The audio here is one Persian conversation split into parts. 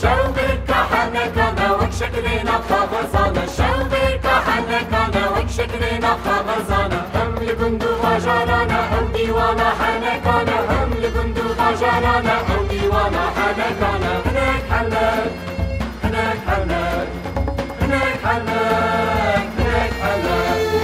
شوبك حنكنا وكشكرنا خبزانا شوبك حنكنا وكشكرنا خبزانا هم لبندو بجارانا أو ديوانا حنكنا هم لبندو بجارانا أو ديوانا حنكنا هناك حنك هناك حنك هناك حنك هناك حنك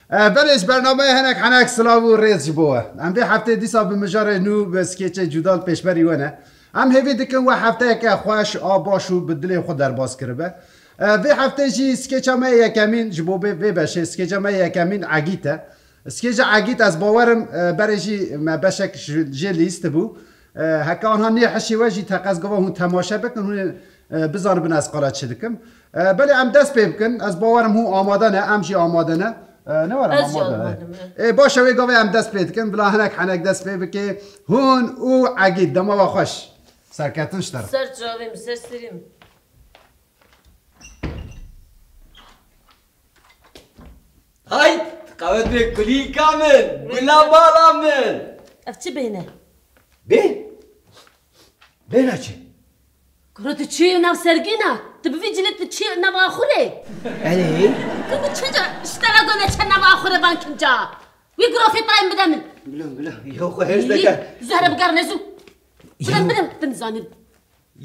بلش برنامه هنک حنک سلاو و ریز جبوه ام به هفته دیسا به مجاره نو به سکیچ جودال پیشبری ونه ام هیوی دکن و هفته که خوش آباشو به دل خود در باز کرده به هفته جی سکیچ همه یکمین جبو به بشه سکیچ همه یکمین عگیته سکیچ عگیت از باورم برای جی بشک جی لیست بو هکا آنها نی حشی و جی تقاز گوه هون تماشا بکن هون بزار بن از قرات شدکم بله ام دست بکن از باورم هون آماده نه ام جی آماده نه نوارم آماده باشه وی گاوی هم دست پید کن بلا هنک حنک دست پید که هون او عگید دما و خوش سرکتنش دارم سر جاویم سر سریم هاي قوت به کلی کامل گلا بالا من اف چه بینه؟ بینه چی؟ کرد چی نو سرگینا؟ تبوی جلت چی نو آخوره؟ ايه؟ كنت شجع اشتغلنا كنا باخر بانك جا ويقرا في طايم بدمن بلا يا خو هيش لك زهره بقرنزو بدم تنزاني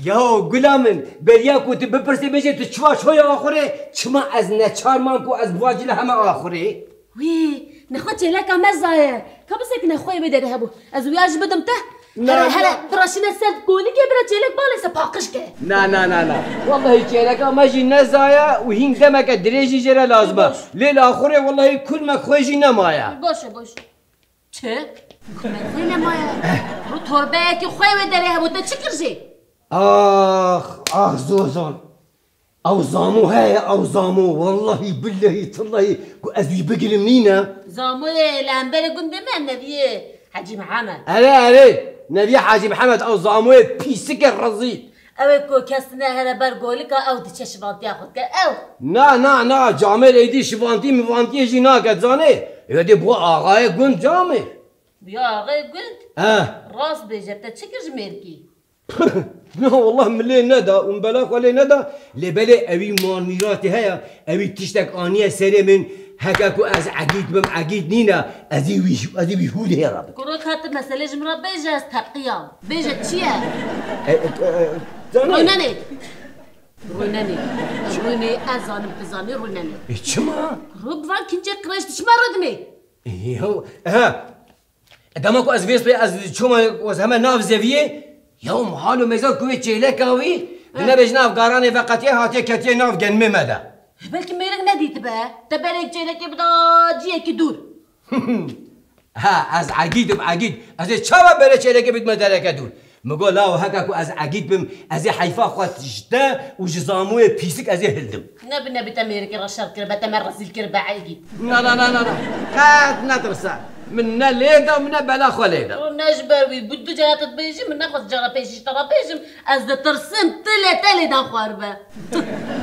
يا غلامن بريا كنت ببرسي بيجي تشوا شويه اخره چما از نچار مانكو از بواجل همه اخره وي نخوتي لك مزايا كبسك نخوي بدر هبو از وياج بدمته هلا براشنا سرد قولي كي برا لك بالي سباقشك لا والله جيلك ماجي نزايا وهين دمك دريجي جرا لازمه ليل اخره والله كل ما خويجي نمايا باش چه خوي نمايا رو تربه كي خوي بدر هبو تشكرجي آخ زوزان او زامو هاي او زامو والله بالله تالله ازوي بقل منينا زامو لامبر قندم النبي حاجي محمد علي نبي حاجي محمد او زامو بيسك الرزيد اوكو كسنا هلا برقولك او دش شفانتي اخذك او نا جامل ايدي شفانتي مفانتي يجي ناقد زاني يدي بو اغاي قند جامل يا اغاي قند راس بيجبت تشكر جميلكي لا والله ملي ندى ومبلاك ولا ندى لبلي ابي مانيراتي هيا ابي تشتك انيه سري من هكاكو از عقيد بم عقيد نينا ازي بيهود هي رابط كروك هات مسألة جمرة بيجا استقيام بيجا تشيا رويناني ازانم بزاني رويناني اشما روب فان كنجر كراش تشما ردمي ايهو دمكو از فيس بي از شوما وز هما ناف زاويه يوم حالو ميزان كوي تشيلكاوي نبج ناف قاراني فقطيه هاتي كتيه ناف جنمي مدى بلكي ميرك نديت بقى تبارك جيلك يبدا جيك يدور از عقيد بعقيد از تشابا بلا تشيلك بد مدارك دور مقول لا وهكاكو از عقيد بم از حيفا خوات جدا وجزاموي بيسك از هلدم نبي تميرك رشر كربه تمرز الكربه عيقي لا قاعد ندرسه منا ليدا ومنا بلا خليدا ونجبر ويبدو جرات بيجي من ناخذ جرا بيجي ترى بيجي از ترسم تلي دا خربه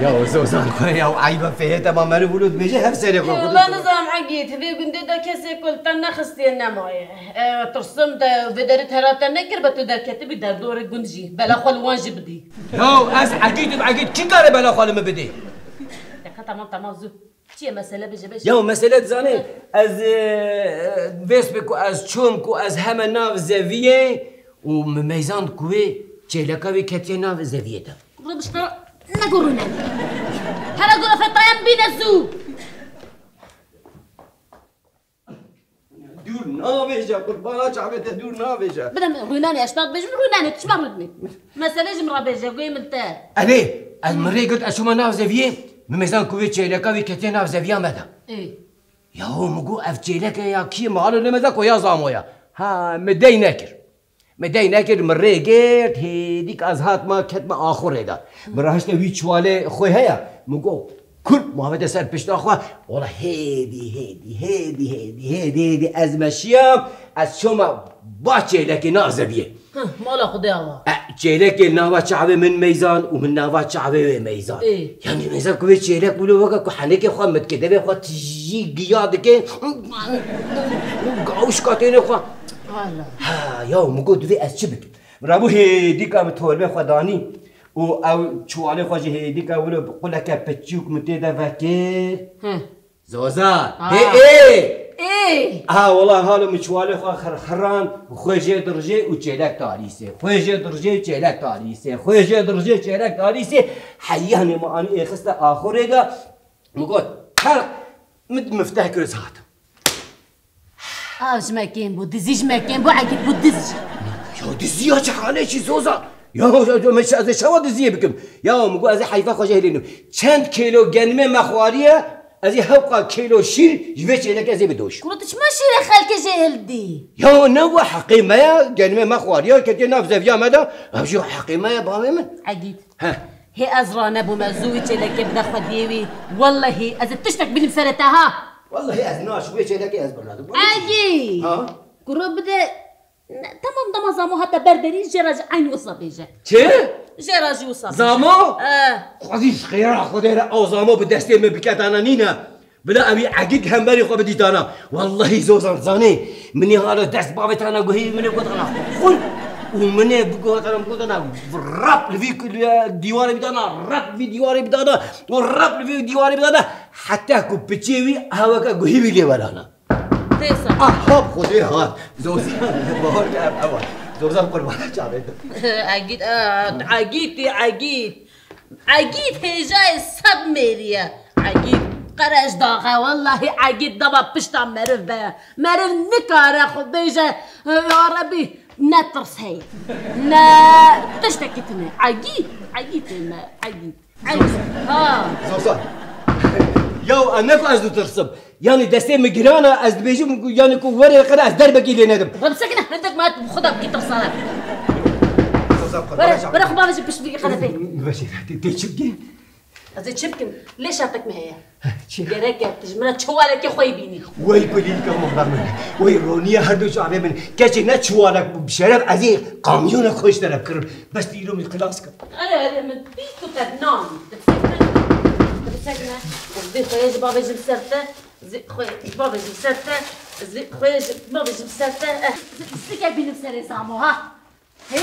يا زوزان خويا وعيبه فيه تمام مالي ولود بيجي هفسري خو والله نظام عقيت في قندي دا كسي كل تنخستي النمايه ترسم دا بدرت هرات نكر بتو در كتبي در دور قندجي بلا خل واجب دي يو اس عقيد بعقيد كي قال بلا خل ما بدي تمام زو چیه مسئله بجه بشه؟ یا مسئله زنه از فیسبوک و از چومک و از همه ناو زویه و میزان کوی چهلکاوی کتیه ناو زویه دا رو بشتر نگرونه هلا گروه فتایم بینزو دور ناویجا قربانا چعبت دور ناویجا بدم روینانی اشتاق بجم روینانی تشمر ردمی مسئله جمرا بجه گوی منتا الی از مری قلت اشوما ناو زویه مميزان كوي تشيلكاوي كتينا في زفيا مدى ايه يا هو مقو اف تشيلكا يا كي مالو لمدك ويا زامويا ها مدي ناكر مدای نکرد مره گرد هیدیک از هات ما کت ما آخره دا مرهشت وی چواله خوی هیا مگو کل محمد سر پشت آخوا والله هیدی از مشیم از شما با چهلک نازبیه مالا خدا الله چهلک ناوا چعبه من میزان و من ناوا چعبه میزان یعنی میزان کوی چهلک بولو وقت که حنه که خواه متکده بخواه تیجی گیاد که گاوش کاتین خواه ها یا مگو دوی از چی بکن رابو هیدی که هم طولبه خدانی و او چواله خواهی هیدی که ولو بقوله که پچیوک متیده وکر زوزان ايه والله هالو مشوالي خران خويجي درجي وجيلك تاريسي خويجي درجي وجيلك تاريسي خويجي درجي وجيلك تاريسي حياني ما اني خسته اخريغا مقول خلق مفتاح كرز هات اش مكان بو دزيج مكان بو عقيد بو دزج يا دزي يا شحالي شي زوزا يا مش از شوا دزي بكم يا مقول از حيفا خوجه لينو چند كيلو گنمه مخواريه ازی هوقا کیلو شیر جوی چیلک ازی بدوش كنت ما شير خالك جاهل دي یا نو حقیمه یا گنمه مخوار یا کتی ناف زفیا مدا همشو حقیمه یا بامه من عقيد ها هي ازران ابو مزوي جلك بدا خديوي والله از تشتك بالمفرتها والله از ناش وی چیلک از برادر عقيد ها كرو بدا تمام دما زامو حتى بردري جراج عين وصل بيجا چه؟ جراج وصل زامو؟ خودیش خیره خودیره او زامو به دسته می بکتانا نینا بلا ابي عقيق هم بري خو بدي دانا والله زوزان زاني مني هذا دست بابت انا قهي مني قلت انا خل ومني بقول انا بقول انا راب في ديواري بدانا راب في ديواري بدانا وراب في ديواري بدانا حتى كو بتشيوي هواك قهي بي لي ورانا تيسا احب خدي هات زوزان بهور اول زوزان قربان جابت عقيد عقيد هي جاي السب ميريا عقيد قرش داغه والله عقيد دبا بشتا مرف نكاره خود بيجا يا ربي نترس هي تشتكيتنا عقيد ها زوزان يو انكو از ترسم يعني دستي مجرانا از بيجي يعني كو وري قرا از دربك اللي ندم بمسكنا عندك ما خدها بكي ترسالك برا خو بابا جيب بي قناتي ماشي تشبكي ازي تشبكن ليش اعطيك مهيا يراك تجمرة تشوالك يا خوي بيني وي كلين كم مغرمن وي رونيا هردو شعبي من كاتي نتشوالك بشرف ازي قاميونك خوش درب كرم بس ديرو من خلاصك انا من بيتو تبنان تسكنا زي خويا بابا جيب سرته زي خويا بابا جيب سرته زي خويا بابا جيب سرته زي كابين بسري سامو ها هي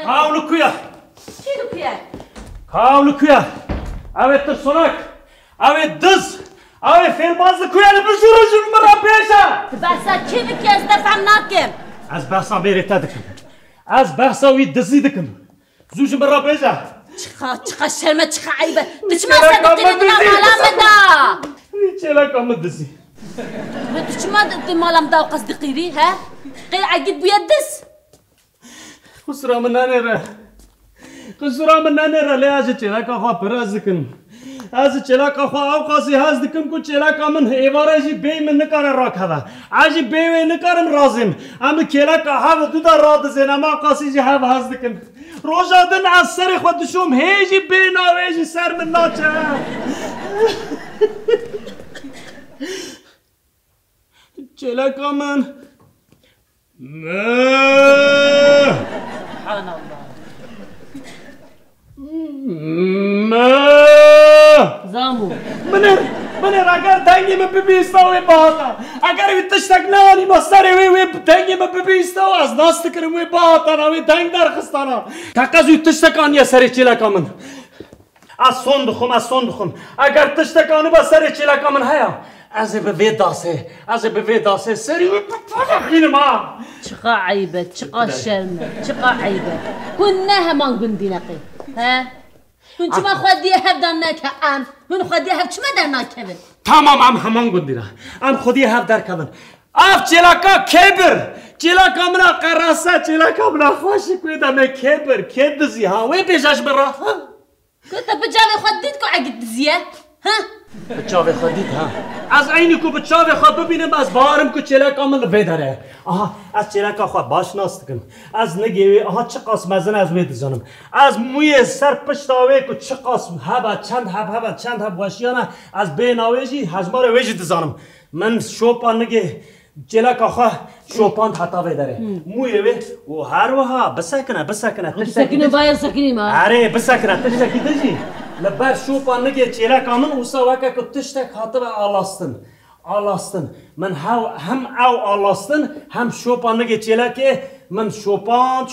Kavlukuya, شنو كيا kavlukuya. Evet tırsonak, evet dız, evet filmazlı kuyanı bir sürücü numara peşe. بس كيفك يا استفهم ناكم Az bahsa berita dikim, az bahsa uy dizi dikim. Zücü numara peşe. çıka şerme çıka عيبه تشما صدقتني دنا مالامدا Çelak amı dizi. تشما مالامدا وقصدقي بي ها قيل عقد بيدس Kusura mı nanera? Kusura mı nanera le az çelak ağa biraz dikim. Az çelak ağa avqası haz dikim ku çelak amın evarajı bey min nikara rakhava. Ajı bey ve nikaram razım. Am çelak ağa du da radzen ama qasıcı hav haz dikim. Rojadan asr xudşum heji bey naveji ser min naça. çelak amın سبحان الله زامو منر اگر دنگی من ببیستاوی باتا اگر وی تشتک نانی مستری وی دنگی من ببیستاو از ناست کرم وی باتا وی دنگ در خستانا تاقز وی تشتک آنیا سری چیلکامن از son دخم اگر تشتک آنی با سری چیلکامن هیا از به ویداسه سری وی بپاقینم ها شقا عيبة شقا شرمة شقا عيبة كنا همان قندي نقي ها كنت ما خديها هبدانك ام من خديها شما درناك كبن Tamam am haman gundira. Am khudi hav dar kavan. Af çelaka kebir. Çelaka mına qarasa çelaka mına xoşi koyda me kebir. Kedzi ha. Ve bejaş bera. كنت بجالي خديتكو عقد زيا ها بچاوی خودید ها از عینی کو بچاوی خود ببینم از بارم کو چلاکا من لبه داره آها از چلاکا خود باش ناستکم از نگیوی آها چه قاسم از از وید زنم از موی سر پشتاوی کو چه قاسم هبا چند هب واشیانا از بین آویجی هزمار ویجی زنم من شوپان نگی چلاکا خود شوپان حتاوی داره موی وی و هر وها بسکنه سکنه باید سکنی ما آره بسکنه تشکی دجی لبر شوپان نگه چیلکا من اوسا وکا که تشتک حاطبه آلاستن من هم او آلاستن هم شوپان نگه چیلکه من شوپان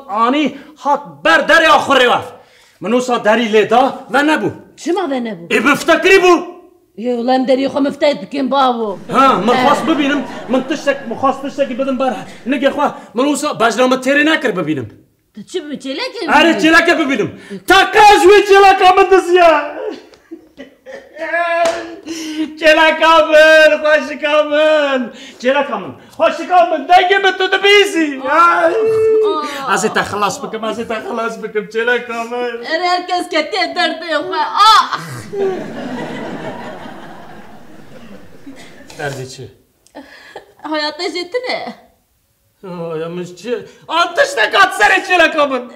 آنی حات بر در آخری وف من اوسا دری لیتا و نبو چه ما نبو؟ ای بفتکری بو یه ولم داری خو مفتاید بکن بابو ها من خواست ببینم من خواست تشتکی بدم بر نگه خواه من اوسا بجرام تیری نکر ببینم چه به چلاکه؟ آره چلاکه ببینم تاکاجوی چلاکا من دسیا چلاکا من خوشکا من دنگه من تو دبیزی از تا خلاص بکم چلاکا من اره هر کس که تی درده خواه دردی چه؟ حیاته جتنه یا مش چه؟ آتش نکات سر چلاکا من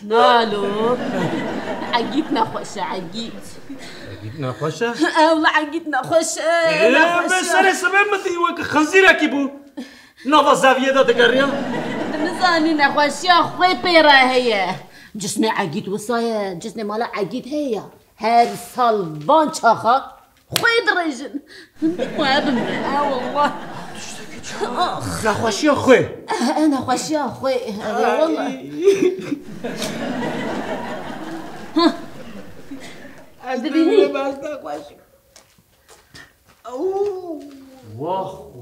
نالو عقيد نخوش عقيد نخوشه؟ والله عقيد نخوش بسر سبب مدي وك خنزيرة كيبو نوفا زاوية دا تقريا نزاني نخوش يا خوي بيرا هي جسمي عقيد وصايا جسمي مالا عقيد هي هر صلبان شاخا خوي درجن وابن والله نخوش يا خوي انا خوش يا خوي والله ببینی؟ واه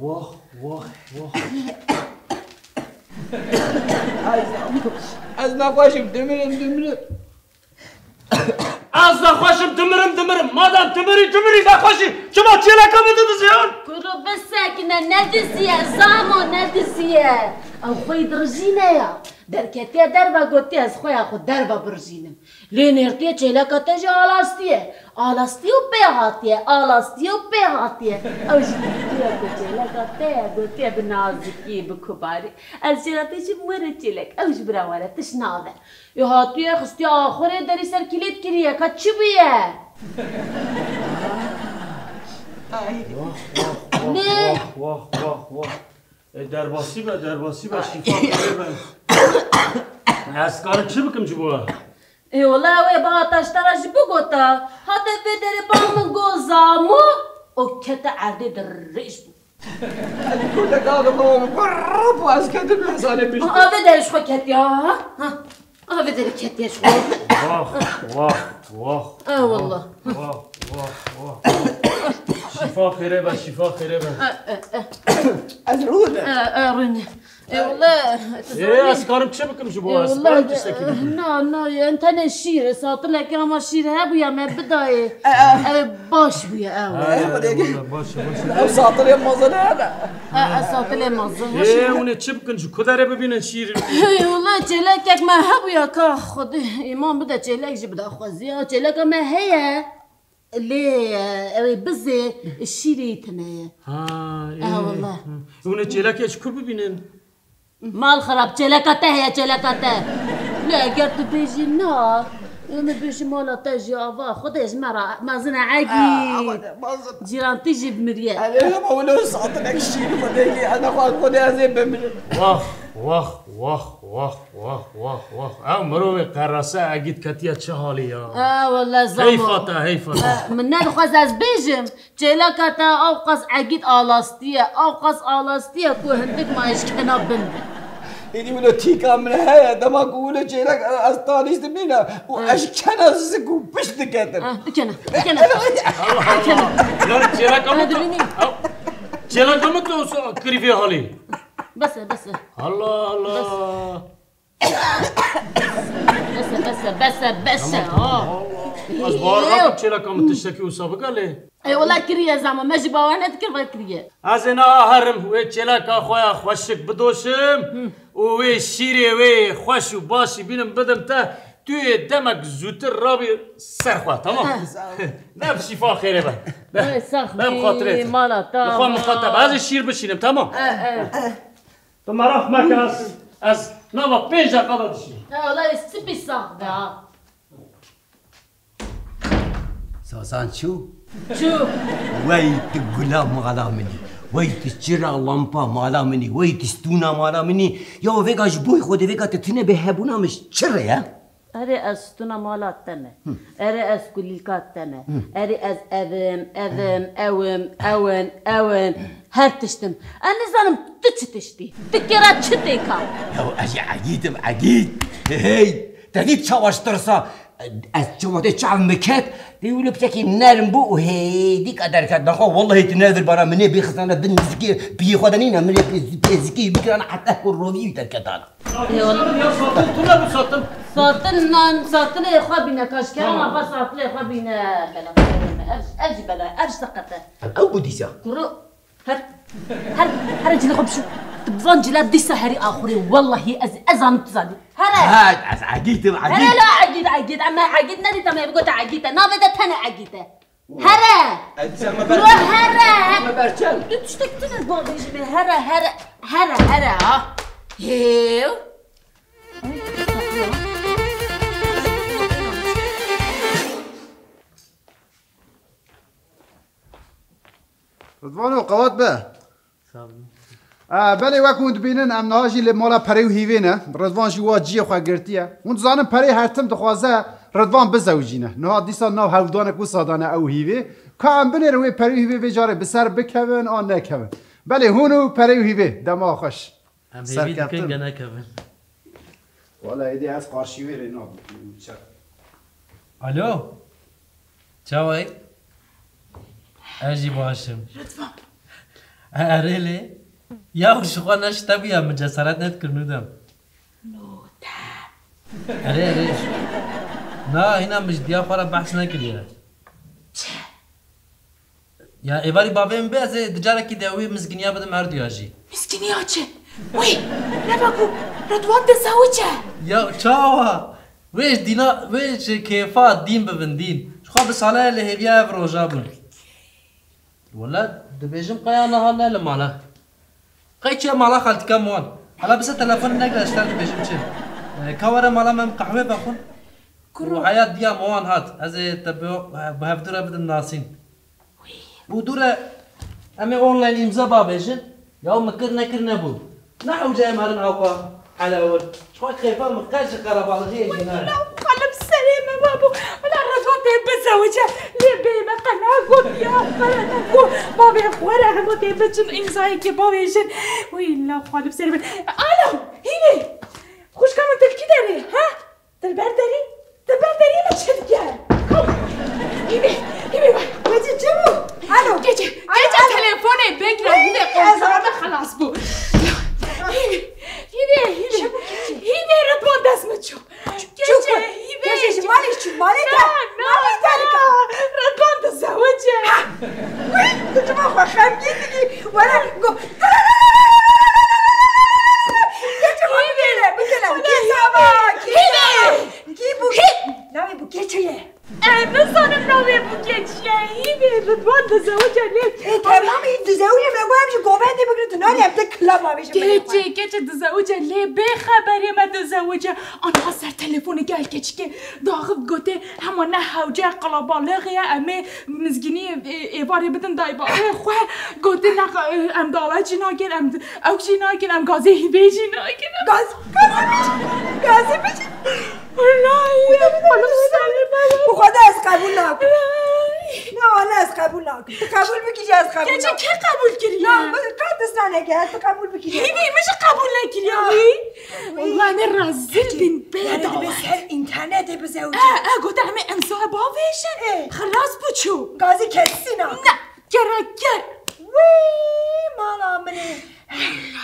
از نخواشم دمرم از نخواشم دمرم مادام دمری نخواشی شما چلاکا بدون زیان كرو بساكنة ندسية زامو ندسية او خوي درجينة يا دركتيا دربا قوتي از خوي اخو دربا برجينم لين ارتيا چلاكا تجي آلاستيو بيهاتية او جديتيا كو چلاكا تيا قوتيا بنازكي بكباري از چلاكا تجي مرة چلاك او جبرا ولا تشناوه يهاتيا خستيا آخره داري سر كليت كريا كتشو بيه واه درباسی با شفا کنه از کار چی بکم جبوه؟ ای والله وی با تاشتراش بگوتا حتی بدر بام گوزامو او کت عرده در ریش بود كل قاعدة برب واسكت الحصانة بيش آوه درش خو کتی ها آوه در کتیش خو واه والله شفا خیره با أزرودة رونه ای والله از کارم چه بکم جبوه؟ از کارم تشتکی بکم نه انت نشیر ساطلك اما شیر هبويا ما بداي باش بويا أو ساطر يا مازن هذا ساطلي مازن اونه چه بکن جو کدره ببینن شیر والله چلاکك ما هبويا کا خود ایمان بدا چلاک جي بدا خوزي چلاک ما هي اللي بزي الشيري تنايا والله اونه چلاک اش کو ببینن مال خراب چلاکته هي چلاکته لا قلت بيجي النار ما بيجي مالا تجي افا خدش مرة مازن عقيد جيران تجي بمريال أنا ما ولو ساطر لك الشيء فديكي أنا خدها زين بمن واه او مروي قرصه اكيد كتيا چه حالي يا والله زمان هيفاتا من نخواز از بيجم چلاکته اوقاس عقيد آلاستيه كو هندك ما يشكنا بنده إني ولو تيكا من هاي دما قولة جيلك أستانيس دمينا وأشكنا زكو بش دكاتر كنا چلاک هم تو كريفي حالي بس الله بس از بارها چلاک هم تشتكي وسابقه ليه اي والله كريه زعما ماشي باوانا تكرفا كريه از اینا هرم وی چلاکا خویا خوشک بدوشم و وی شیری وی خوش و باشی بینم بدم تا توی دمک زودتر رابی سرخوا تمام نه شفا خیره با نه خاطرت مالا تمام میخوام مخاطب از شیر بشینم تمام تو مراف مکه از نوا 5 دقیقه بشین والله سپی ساخته ساسان شو شو ويت الغلام مالا مني ويت الشراء لامبا مالا مني ويت ستونا مالا مني يا فيكا جبوي خودي فيكا تتنى بهبونا مش شر يا اري از تونا مالات تمه اري از كليكات تمه اري از اوم هر تشتم انا زلم تشتي تكرات شتيكا يا اجي عجيد هي تديت شواش ترسا از جماعت شعب مكات يقولوا بتاكي نارم بو وهيديك ادركات نخو والله تنادر برا مني بيخسنا بنزكي بيخدنينا مني بيزكي بكره انا حتى اكل روبي تركت انا اي والله يا ساطن تونا بساطن ساطن يا خابينا كاشكا ما بس ساطن يا خابينا بلا اجي بلا ارج سقطه او بديسا كرو هر جلي خبشو تبزان جلاب ديسا هري اخري والله ازان تزادي هاد عجيت هلا لا عجيت اما عجيت نادي تمام بقول عجيت نافذة تاني عجيت هرا روح هرا ما برشل تشتكتني البابا يجي هرا هيو رضوانو قوات به بله وکوند بینن ام نهاجی لمالا پری و هیوینه رضوان جوا جی خوا گرتیه اون زانم پری هرتم دخوازه رضوان بزوجینه نه دیسا نو هولدانه کو سادانه او هیوی که ام بنه روی پری و هیوی بجاره بسر بکون آن نکون بله هونو پری و هیوی دما خوش ام هیوی دکن گنه کون والا ایدی از قارشیوی رینا الو چاوی اجي باشم اريلي يا شغل ناش تبيا من جسارات نذكر ندم اري لا هنا مش ديا فرا بحث نكريا يا ايباري بابين بيز دجارة كده وي مسكينيا بدم عرض ياجي مسكينيا چه وي نبغو رضوان تزوجه يا تشاوا ويش دينا ويش كيفا دين ببندين شو خاب الصلاة اللي هي بيا فروجابون ولا دبيجم قيانا هلا لمالا قيتشي مالا خالتي كمون هلا بس التلفون نقدر اشتغل دبيجم شي كورا مالا مم قهوه باخون وحياة ديا موان هات ازي تبو بهفدورة بدن ناسين ودورة امي اونلاين امزا بابيجن يوم كرنا بو نحو جاي مهرن عوقا على اول شوي خيفا مخاش قرب على غير جنان قلب السلامة بابو ولا رضوان تيب بزوجه ليه بيبا قناقو يا قناقو بابي اخوانا همو تيب بجن انزايكي بابي جن ويلا قلب سلامة الو هيني خوش كامل تلكي داري ها دلبر داري ما تشد جار هيني وادي جمو الو جيجي تليفوني بنك هيني خلاص بو هيني رضوان دسمتشو جيجي مالي رضوان تزوجه كنت ما اخوة خمجيني ولا ناوي بوكيتشيه انا صار ناوي بوكيتشيه هيني رضوان تزوجه ليه تمام تزوجه ما قامش قوباني بقول تنالي ابدا كلام ما بيش كيتش تزوجه ليه بخبري ما تزوجه انا اصر تليفوني قال كيتشكي ضاغط قوتي همنا هوجه قلبالغيا امي مزجني ايباري بدن دايبا خو قوتي ناق ام داواجي ناكن ام اوكشي ناكن ام غازي بيجي ناكن غازي بيجي والله وخدا از قبول نکن نه انا از قبول نکن تو قبول بگیری از قبول نکن که قبول کردی نه قدس نگه تو قبول بگیری هیوی میشه قبول نکردی والله انا رزل بين بيضة بس الانترنت بزوجي قلت همه امضا باوشن خلاص بچو غازي كسينا نه گرگر وی مالا مني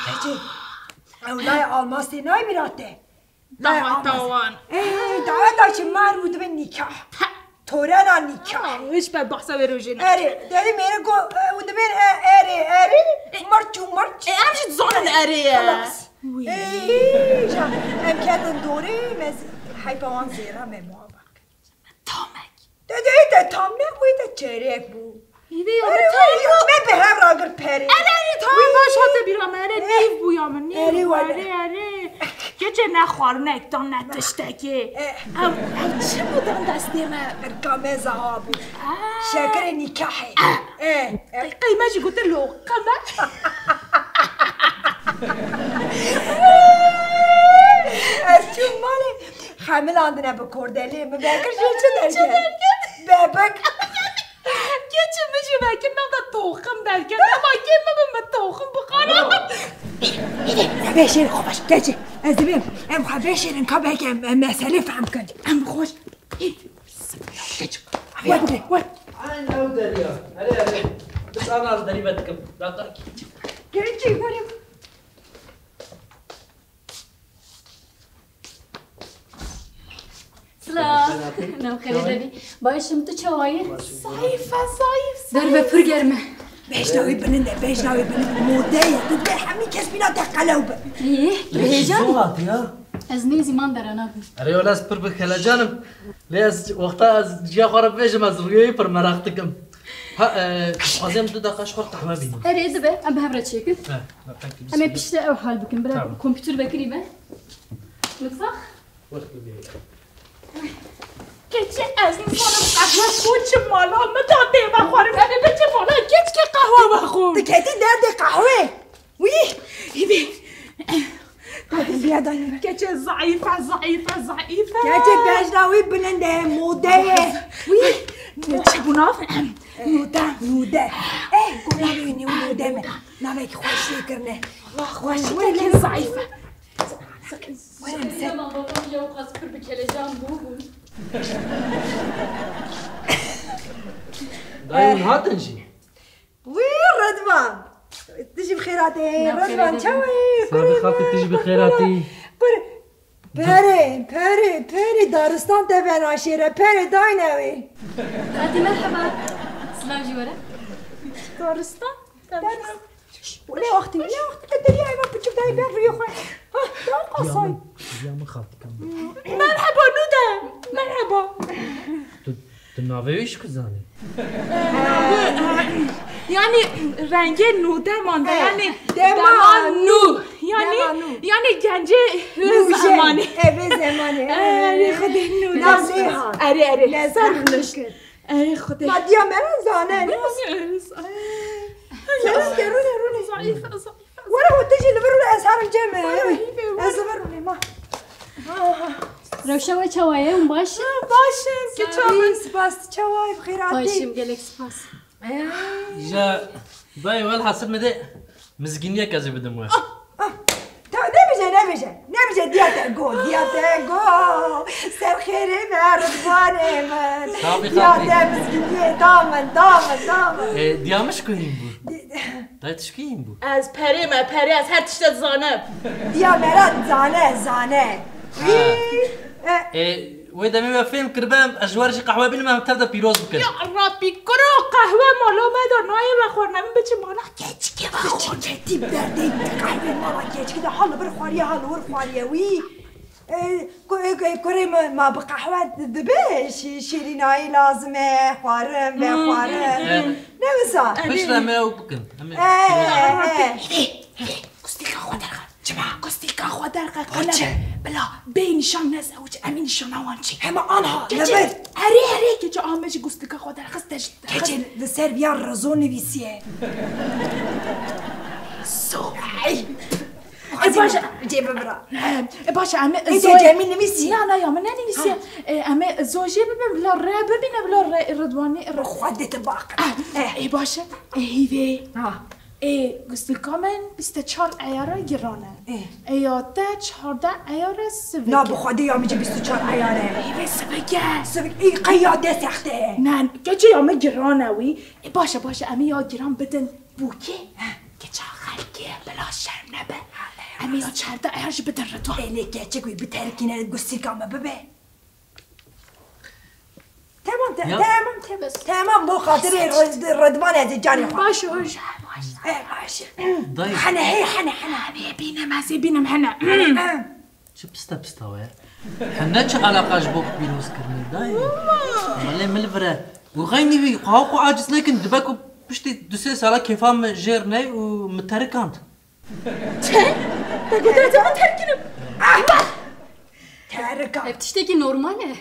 تجي اولای آلماسی نای میراته دعوان دعوان مار بوده به نکاح تورنا نکاح وش بعد بحثا بروجين اري داري ميرا جو بوده بين اري مرچو امشي تزونن اري خلاص ام كادن دوري مز حیفوان زیرا میموابق تامک ده تام نبویده چریک بود ایده یا تایی من به هم راگر پری اره تام باش هاته بیرام اره نیف بویام نیف اره گچه نخوار نکتان نتشتکی او چه بودن دستی من ارکام زها بود شکر نکاحی قیمه جی گوته لوقمه از چون مالی خمیل آندنه بکردلی مبکر چه درکن ببک گچه میشه بکر نمده توخم درکن اما که من توخم بخانم بشیر خوبش گچه از بیم ام خواه بشیرن که بگم مسئله فهم کن ام خوش گچه ود أنا ودريا أري بس أنا أقدر يبدكم لا تركي گچه بریم سلام نام خیلی داری بایشم تو چوایه ضعیفه در به پر گرمه بشنوی بننده موده تو به همین کس بینا تقلوبه بهجان زوات يا از نیزی من در آنها بود أري ولا أسبر بخلا جانم ليش وقتها از جا خراب بيجم از روی پر مراقتكم ها عظيم دو دقيقة شخور قحمة بيني اره ایده به ام به هفرد شکل اما پیشته او حال بکن برای کمپیوتر بکری به مطبخ گچه از این سانم قهوه خود چه مالا مداده بخورم همه بچه مالا گچ که قهوه بخور دکتی درد قهوه وی ایبی دادم بیا دایم گچه ضعیفه گچه بشنوی بننده موده وی چه بناف نوده گونا بینی و نوده من نوک خوشی کرنه خوشی که ضعیفه من بابام یا خواست پر بکله جان بود دايما هاتنجي وی ردوان تجي بخيراتي ردوان چوي صافي خالتي تيجي بخيراتي پری دارستان تبین عشیره پری داینوی خالتي مرحبا سلام جواره دارستان ولی وقتی تدري ايوه بتشوف داي بين ريو خوي ها دار قصاي يا ما خالتي كم مرحبا نوده مرحبا تو ناویش کزانی یعنی رنگ نوده مانده یعنی دمان نو یعنی گنجه زمانی زمانی اره خود نوده نزیها اره نظر نشکر اره خود ما دیا مرن زانه رونه ضعیفه ولا هو تجي لبرو الاسهار الجامع ازبروني ما روشن و چوایه اون باشه که سپاس چوای بخيراتي باشیم گلک سپاس جا داي ولا حسب مدي مزگینیه کازی بدم وقت نمیشه دیاته گو سر خیره مردوانه من دیاته مسکینیه دامن دیامش کنیم بود دایتش کیم بود از پری از هر تشت زانه دیا مراد زانه وی دمی فیلم کردم اجوارش قهوه بینم هم تبدا پیروز بکن یا رابی کرو قهوه مالا مدار نای بخور نمی بچه مالا گچکی بخور جدی بردی قهوه مالا گچکی ده حالا بر خوریه حالا ور خوریه وی کره ما بقهوه ببش شیرینایی لازمه خوارم نمیسا بشرمه او بکن گستیکا خود درقه جمع گستیکا خود درقه چه بلا بینشان نزوج امینشان آوانچی همه آنها نبر اره که چه آمش گستیکا خود درقه استش که چه لسر بیا رزو نویسیه باشه جيب برا باشه امه انت جميل نميسي نه یا من نمیسی امه زوجی ببین بلا ره ببینه بلا ردوانی خودت باقی ای باشه هیوی گستیکا من 24 عیاره گرانه ایاته 14 عیاره سوگه نه بخوده یا میگه 24 عیاره هیوی سوگه ای قیاده سخته نه گچه یا من گرانه وی باشه امه یا گران بدن بوکه که چه خلقه بلا شرم نبه امه یا 14 عیارش بدن ردوان اینه گچه کوی بترکینه گستیکا ما ببه تمام بو خاطر ردوان از جانی خواه باشه حنا بینم هنه چه پستا وای حنا چه علاقه جبوك بيروز كرني داي مالي ملفره وغيني بي قاو عاجز لكن دباكو بشتي دوسي سالا كيفام جيرني ومتركانت تقدر تمتركنم تركا بتشتكي نورماله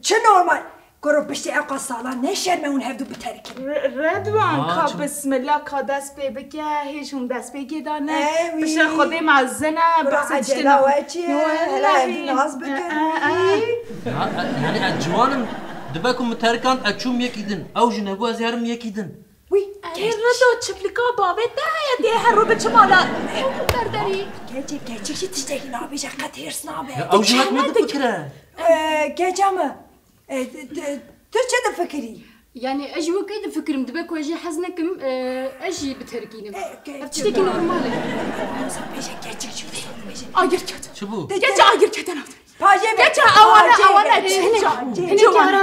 چه نورمال گرو پشتی اقا سالا نشرمه اون هفدو بترکن ردوان که بسم الله که دست پی بگه هیچون دست بگه دانه بشه خودی مزنه برو عجله و چیه هلا هفدو ناز بکن يعني الجوانم دباكم متركانت اتشوم يكيدن او جنبو ازيارم يكيدن وی ردو چپلیکا بابه ده یه هر رو به چه مالا برداری گچه چی تشتکی نابیش اقا تیرس نابه او جنات مده فكره گچه تو چه دفکری؟ يعني اجي وكيد فكرم دباكو اجي حزنكم اجي بتركينم بتشتكي نورماله بيجي گچه چی آگر کت شبو گچه آگر کت نافت پاجه گچه آوانه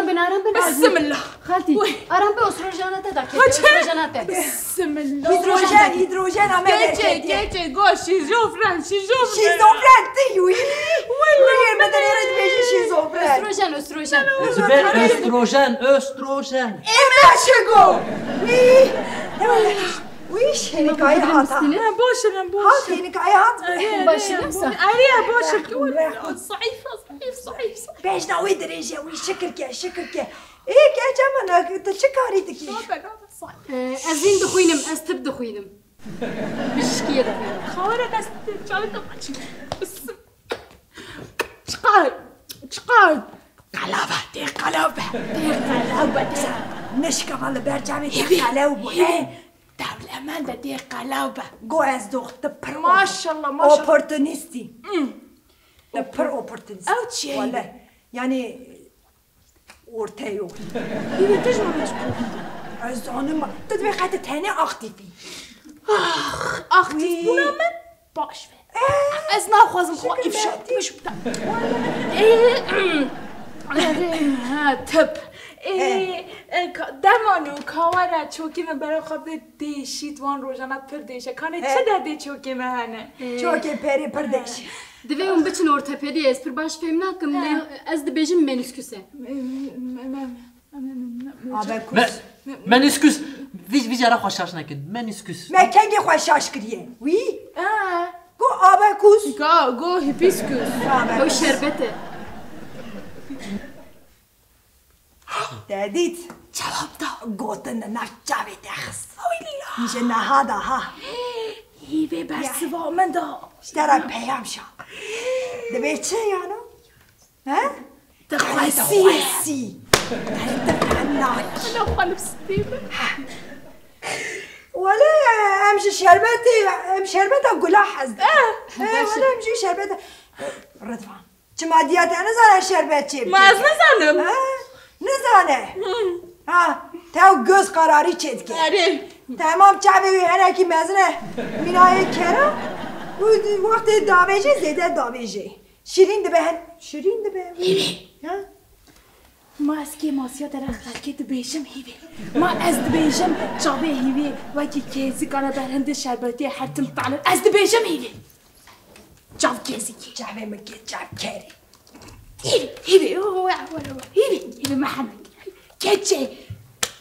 هنا ارام بن بسم الله خالتي ارام بأسروجاناته دا اسروجاناته بسم الله هيدروجين عمال گچه گو شیزوفرن شيزوفرين تيوي والله بدل يرد بيجي شيزوفرين استروجان استروجان امشكو ويش هناك اي هاتا باشم هات هناك اي هات باشم صح عليها باشم صحيح باش ناوي دريجه وي شكرك ايه كاجا من تشكاري تكي ازين دخوينم استب دخوينم بشكيه دخوينم خاورة دست جالت قاچ چقال قلابه نشكا على برجامي قلابه دولة من ده قلابه جو از دخت پر ما شاء الله اوپورتونيستي پر اوپورتونيستي او چی والله يعني ورتيو يبي تجمع مشكور از انا تدبي خاطر تاني اختي في اختي بونا من باش از ناخوازم خوا افشاد مش بتا تب دمانو کاوره چوکیمه برای خواب دیشید وان روزانه پردیشه کانه چه داده چوکیمه هنه چوکی پری پردیش دوی اون بچن ortopedi از پر باش فهم نکم از دبیجم منسکوسه منسكوس فيش راه خوشاش نكد منسكوس ما كان خوشاش كريه وي جو اباكوس گو هیبیسکوس او شربته داديت جواب دا قوتنا نفجابي تخص میشه نهادا ها هیوه برسوا من دا اشترى پیام شا دبي چه یانو ها تخواسي تفهمناك انا خالف ستيبه ولا امشي شربتها قولها حزد ولا امشي شربتها رضوان چما دیات انا زنه شربت چی ما از نزنم نزنه ها تو göz قراری چید که تمام چاوی هر کی مزنه مینای کرا وقت داویجه زیده داویجه شیرین ده ها ما از کی ماسیا در خلکت بیشم هیوی ما از بیشم چاوی هیوی وکی کیزی کارا برنده شربتی حتم طالب از بیشم هیوی چاو کیزی کی چاوی مکی چاو کری هیوی محمد کچه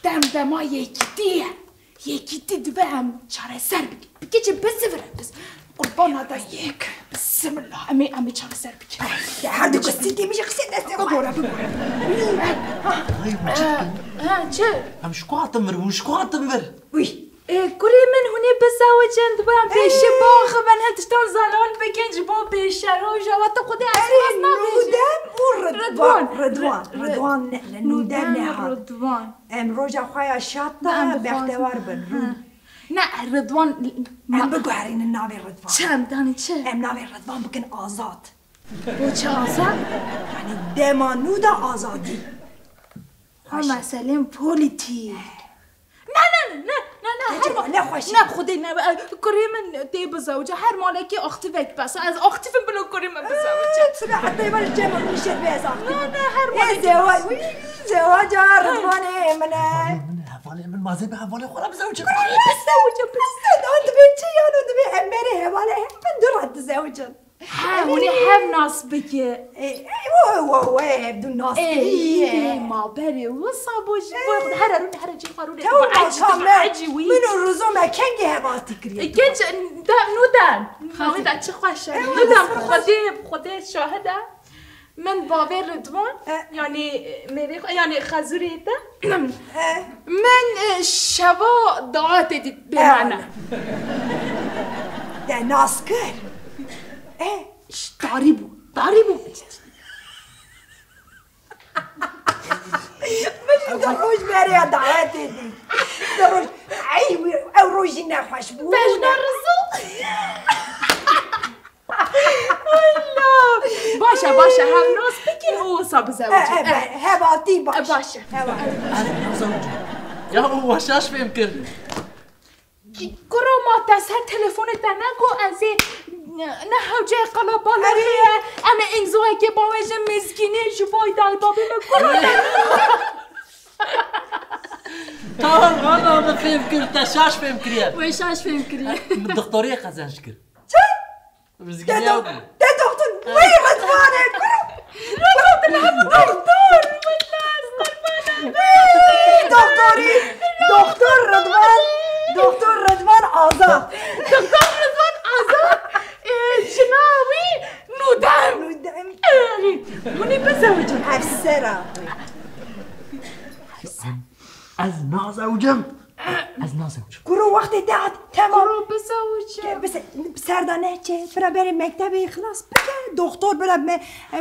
دم ما یکی دو هم چاره سر بگی چه بس قربان هذا ياك بسم الله امي چاره سر بگی يا هردو قصتي مش قصتي ناس بقورا چه هم شكو عطمر وي كوري من هوني بزوجن دبام بيش باخ من هتشتون زالون بكنج بو بيش روجا وتقضي اساس ما رضوان نودم نها رضوان ام روجا خويا شاطه باختوار بن نه رضوان ام بقهرين النابي رضوان چم داني چه ام نابي رضوان بكن آزاد بو چه آزاد يعني دمانودا آزادي ها مسئله پولیتیک نه خوش نه خودی نه کاری من دی بزوجه هر مالکی اختی وقت بس از اختی فهم بلو کاری من بزوجه سبع حتى يبغى الجمع ويشد بيز اختي نه هر مالکی زواج رضواني من ما زي بها فولي خلا بزوجه انت بنتي يا ولد بي امري هواله من دور الزوجه هوني هفنا ناس بگه واه بدون ناس ايه ما بری وصابوش هررون هرجي قارون عجي منو رزومه کنگه هباتی کریه كنت نودان نودان چه خوشه نودان خودی شاهده من باور ردوان يعني يعني خازوري ده من شبا دعات دي بمعنى ده ناسكر تعريبو مش دروج بري دعات دي دروج ايوه او روجي نخوش بو باش نرزو باشا هم ناس بكين هو صاب زوجي هباطي باشا زوجي يا هو وشاش فهم كرني كرو ما تسهل تلفون تناكو ازي نحو جاي قلبالا اما انزوهي كي باوجه مزكيني شوفاي داي بابي مكرو انا ما فهم كرتا شاش فهم كريا وشاش فهم كريا بالدكتورية خزانش كر مزكيني ده دكتور وين رضوانه دكتور رضوان آزاد جناوي نودم مني بزوجم افسره از نازوجم گروه وقتی داد تمام رو بزوجم بس سردانه چه برا بریم مکتبی خلاص بگه دکتر برا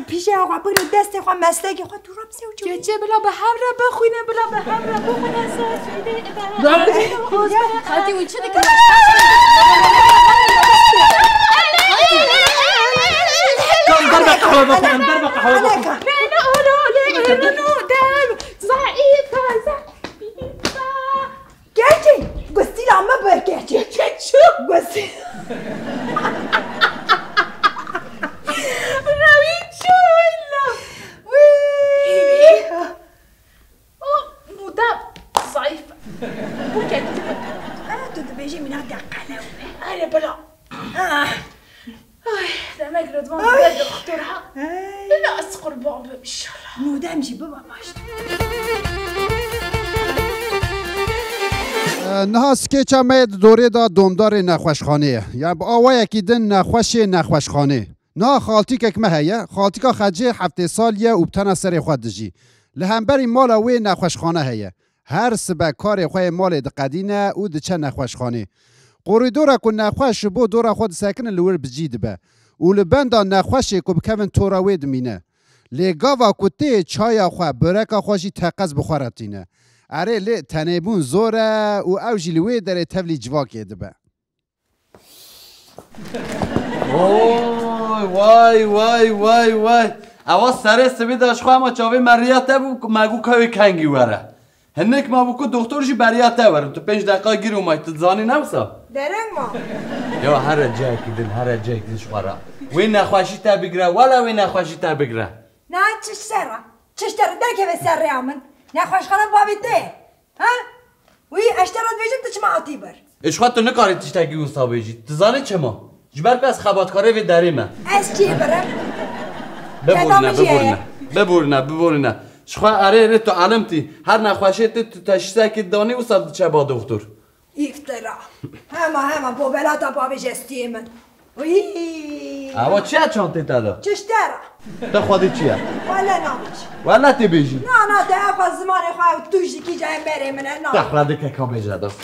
پیش آقا برو دست خواهم مسلکی خواهم تو را بزوجم گچه بلا به هم را بخونه بلا به هم را بخونه خالتي وچه دکن كم ضربة قهوة بكم ضربة قهوة بكم لا نودم ضعيفة گرچه گستی لامه بر گرچه گستی روی چولا نودم ضعيفة تو بيجي من هذا قلوبة أنا بلا دمك ردوان بلد اخترها لا أسقر بابا إن شاء الله نودم جي بابا ماشت نها سکیچ همه دوره دا دومدار نخوشخانه یا با آوه یکی دن نخوشخانه نه خالتی که کمه هیه خالتی که خجه هفته سالیه و بتنه سر خود دجی لهمبری مال اوه نخوشخانه هیه هر سبه کار خواه مال دقدینه او دچه نخوشخانه قوری دوره که نخوش بو دوره خود ساکن لور بجید به او لبنده نخوشه که بکوین توراوی دمینه لگاوا کتی چای خواه برکا خوشی تقز بخورتینه اره لی تنیبون زوره و او جلوی داره تبلی جواکی دبه وای اوا سر سبی داشت خواه ما چاوی مریت بو مگو کوی کنگی وره هنک ما بکو دکترشی بریت ورم تو 5 دقیقه گیر اومای تزانی نوسا درنگ ما یا هر جای کدن شواره وی نخواشی تا بگره ولا وی نخواشی تا بگره نه چشتره درکه به سر ریامن نخوش خانم بابی ده ها وی اشترات بیجم تو چما آتی بر اشخوات تو نکاری تشتگی اوستا بیجی تزانی چما جبر پس خباتکاره وی داریمه از چی برم ببورنه شخواه اره تو علمتی هر نخوشه تو تشیسته که دانی اوستا چه با دکتر افترا همه بوبلا تا بابی جستی من اوا چه چانتی تدا؟ چشتره تا خودی چیه؟ والا نمیش والا تی بیجی نه ده خواهد زمان خواهد توشی کی جایم بره منه نه تخلاده که کام بیجه دست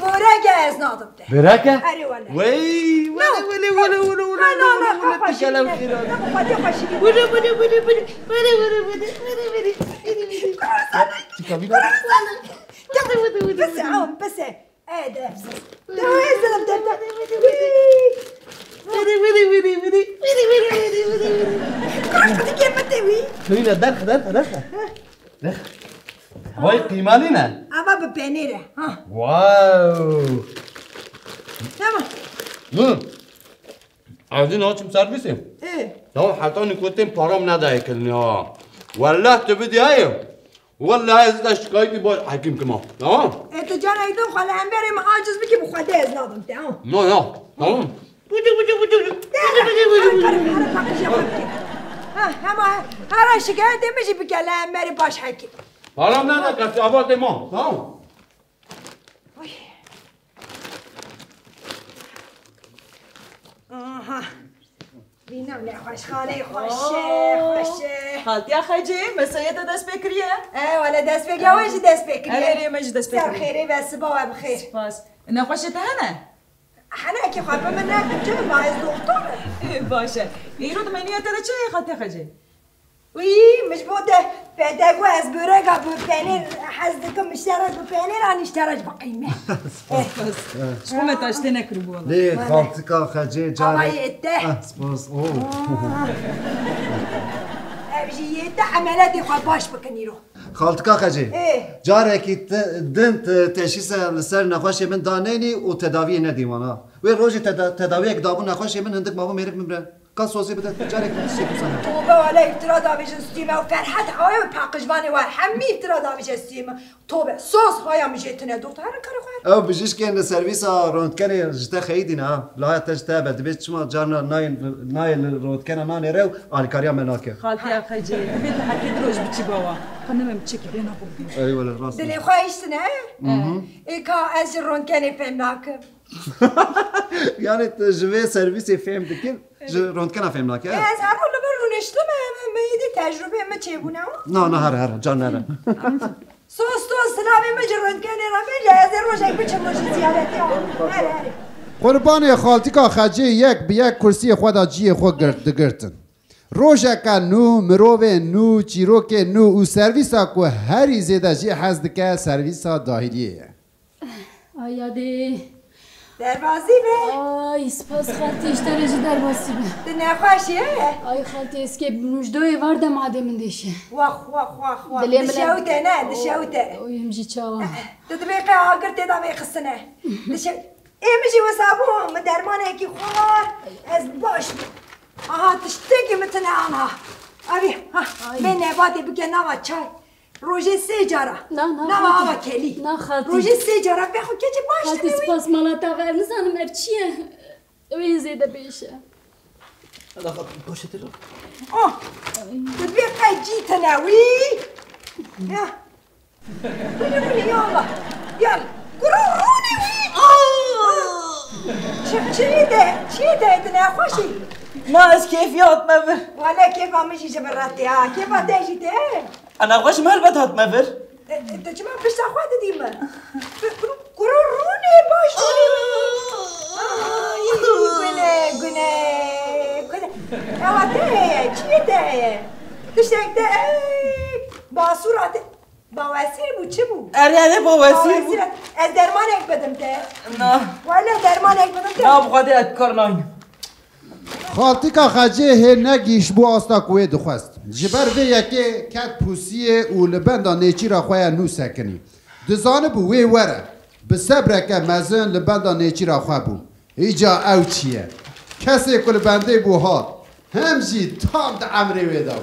برکه از نادم ده برکه؟ اری والا ولی تکلم خیراده بس ايه ده وای قیمالی نه اما بپنیره واو تمام از این ها چیم سرویسیم نه حتی نکوتیم پارام ندهی کلنی ها والله تو بدی هایم والله از اشکایی باش حکیم کما تمام تو جان ایدون خاله هم بریم عاجز بکی بخواده از نادم تمام نه تمام هما هر شکایت میشه بکلم مری باش حکی حالا نه کسی آواز ما تمام آها بینم نخوش خانه خوشه خالتي خاجي مسيت دست بكريه ولا دست بكريه وش دست بكريه انا مش دست بكريه بخير بس بابا بخير باس انا خوشت هنا حنا كي خاطر من ناكل جو ما عايز دكتور باشا يرد مني ترى شي خالتي خاجي وي مش بوده بعدك واز برقة ببانير حزدكم اشترك ببانير انا اشترك بقيمة بس شو متى اشتنا كربولا ليه خالتك خجي جاري الله يده سباس اوه بيجي يده عملاتي خو باش بكنيرو خالتك خجي ايه جارك دنت تشخيص لسر نخوشي من دانيني وتداوي نديمانا وين روجي تداويك دابون نخوشي من هندك بابا ميرك من كان صوصي بدك جارك تشي بسنة توبه ولا افتراض آبیش استیمه و فرحت های و پاقشوانی و همه افتراض آبیش استیمه توبه صوص های میشه تنه دکتر هر کاری خواهد او بجيش كان سيرفيس روندكن جتا خيدنا لا تجتا بدبيت شما جارنا نايل روندكن ناني رو على كاريا مناك خالتي خاجي بيت حكي دروج بتشي بابا خلنا ما بتشكي بينا بوبي اي ولا راس دلي خواهش تنه ايكا از روندكن فهمناك يعني تجوي سيرفيس فهم دكين روندكن فهمناك از هر حال برو نشتم ما يدي تجربه ما تشيبونه نا هر جان هر صوص سلامي مجرد كان رامي جاهز روشك بچموش زيادتي قربان خالتیکا خجی یک به یک کرسی خدا جی خود دگرتن روشکا نو مروه نو چیروک نو او سرویسا کو هری زیده جی حزد که سرویسا داخلیه آیا دی دربازی به آی سپاس خالتی اشتراجی دربازی به ده نخوشیه آی خالتی اسکه مجدوی ورده ماده من دیشه واخ دشوته نه دشوته اوی همجی چاوا ده دبیقه آگر تیدا میخستنه دشو ایمجی وسابو مدرمانه کی خوار از باش آها تشتگی متنه آنها ابی من نباتی بگه نوا چای روژه سه جارا نه آوا کلی نه خالتی روژه سه جارا بخو که چه باش خالتی سپاس مالاتا غیر نزانم ار چیه اوی زیده بیشه هذا خط باشه ترى تبقى جي تناوي يا قولي يلا قرروني شي ده تناخوشي ناس كيفيات مفر ولا كيف مشي جبراتي كيف تجي ده انا غش مهل بتهات مفر انت جماعة بس اخواتي ديما قرروني باش قولي اوه چیه ده؟ تشتک ده باسورات بواسیر بود چه بود؟ اره بواسیر بود از درمانک بدم ده؟ نه ولی درمانک بدم ده؟ نه بخواده ادکار نایم خالتیکا خجی هی نگیش بو آستا کوی دخواست جبر وی یکی کت پوسیه و لبندا نیچی را خواه نو سکنی دزانه بو وی وره به صبره که مزن لبندا نیچی را خواه بو ایجا او چیه کسی کل بنده بو ها همجی تام ده عمری ویدا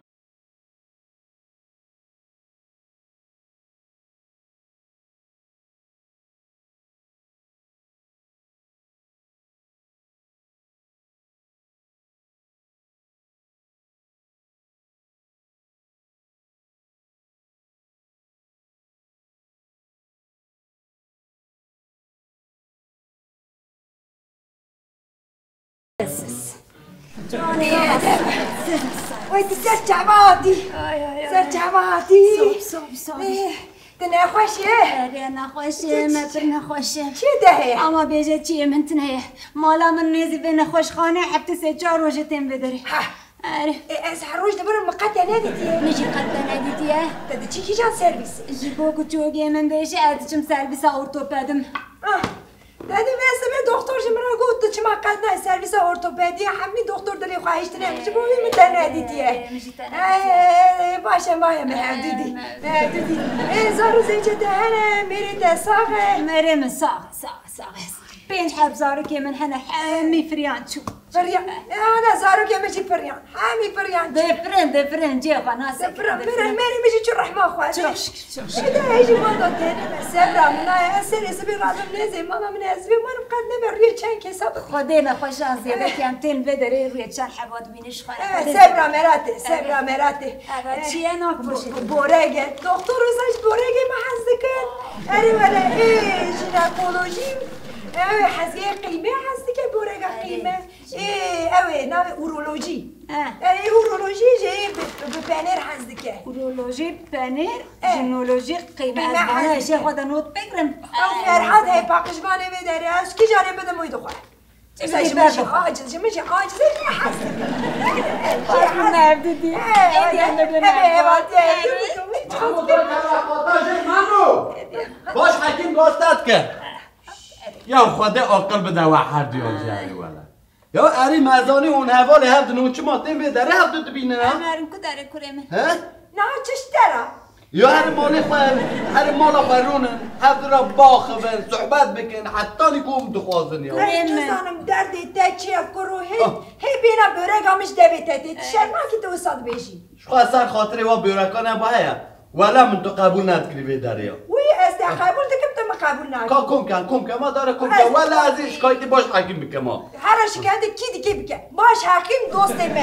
ويت سرچوادی صوب تنخوشه نخوشه متر نخوشه چی ده؟ اما بیجه چیه من تنهیه مالا من نیزی به نخوش خانه حبت سه چار روژه تیم بداری از هر روز دبرم مقطع ندیتیه نجی قطع ندیتیه ده چی جان سرویس جیبو کچوگی من بیشه ازچم سرویس ارتوپدم دادی مثل دکتر جمرا گفت چه مقصد نه سرویس ارتوپدی همین دکتر دلی خواهش تنه چه بودی میتن ندیدیه باشه بایم دیدی زارو زنجه دهنه میری دساقه مریم ساق 5 حب زارو که من هنه همي فريان شو فريان انا زارو كي ماشي فريان حامي فريان دفرن جي خلاص دفرن ماني ماشي تشرح ما اخوات شدا يجي موضوع ثاني بس سبرا من اسري سبي رادم نزي ماما من اسبي ما نبقى نبري كان كسب خدينا خوشان زيادة كانتين بدري روی چند حبات بینش خواهد سبرا مراتي چیه ناکوش بورگه دکتر روزش بورگه ما حزدکن اری ولی جینکولوژی اوه حزگه قیمه حزدکه بورگه قیمه اوه نام اورولوژی اورولوژی جایی به پنیر حزدکه اورولوژی پنیر جینولوژی قیمه از بانه اشی خود نوت بگرم فرحاد هی پاقشبانه بداره از کی جانه بده موی دخواه ماشي عاجز ماشي عاجز نردیدی باش حکیم گاستت که یا خدا عقل بده و هر دیال جایی ولا یا اری مزانی اون حوالی هفت نوچه ماتیم بیداره هفت دو بینه نه؟ امرم که داره کرمه نه چش داره یا هر مالا خورونن هفت را باخبن صحبت بکن حتی نکوم دخوازن یا جزانم دردی تچیه کرو هی بینا برگامش دویته شرما که تو استاد بیشی شخواه سر خاطره و بیرکانه باید ولا من تو قبول ندکری بیداره یا وی از ده قبول دکم تو قبول ندکری کم کن ما داره کم کن ولا از این شکایتی باش حکیم بکن ما هر شکایت کی دیگه بکن باش حکیم دوست من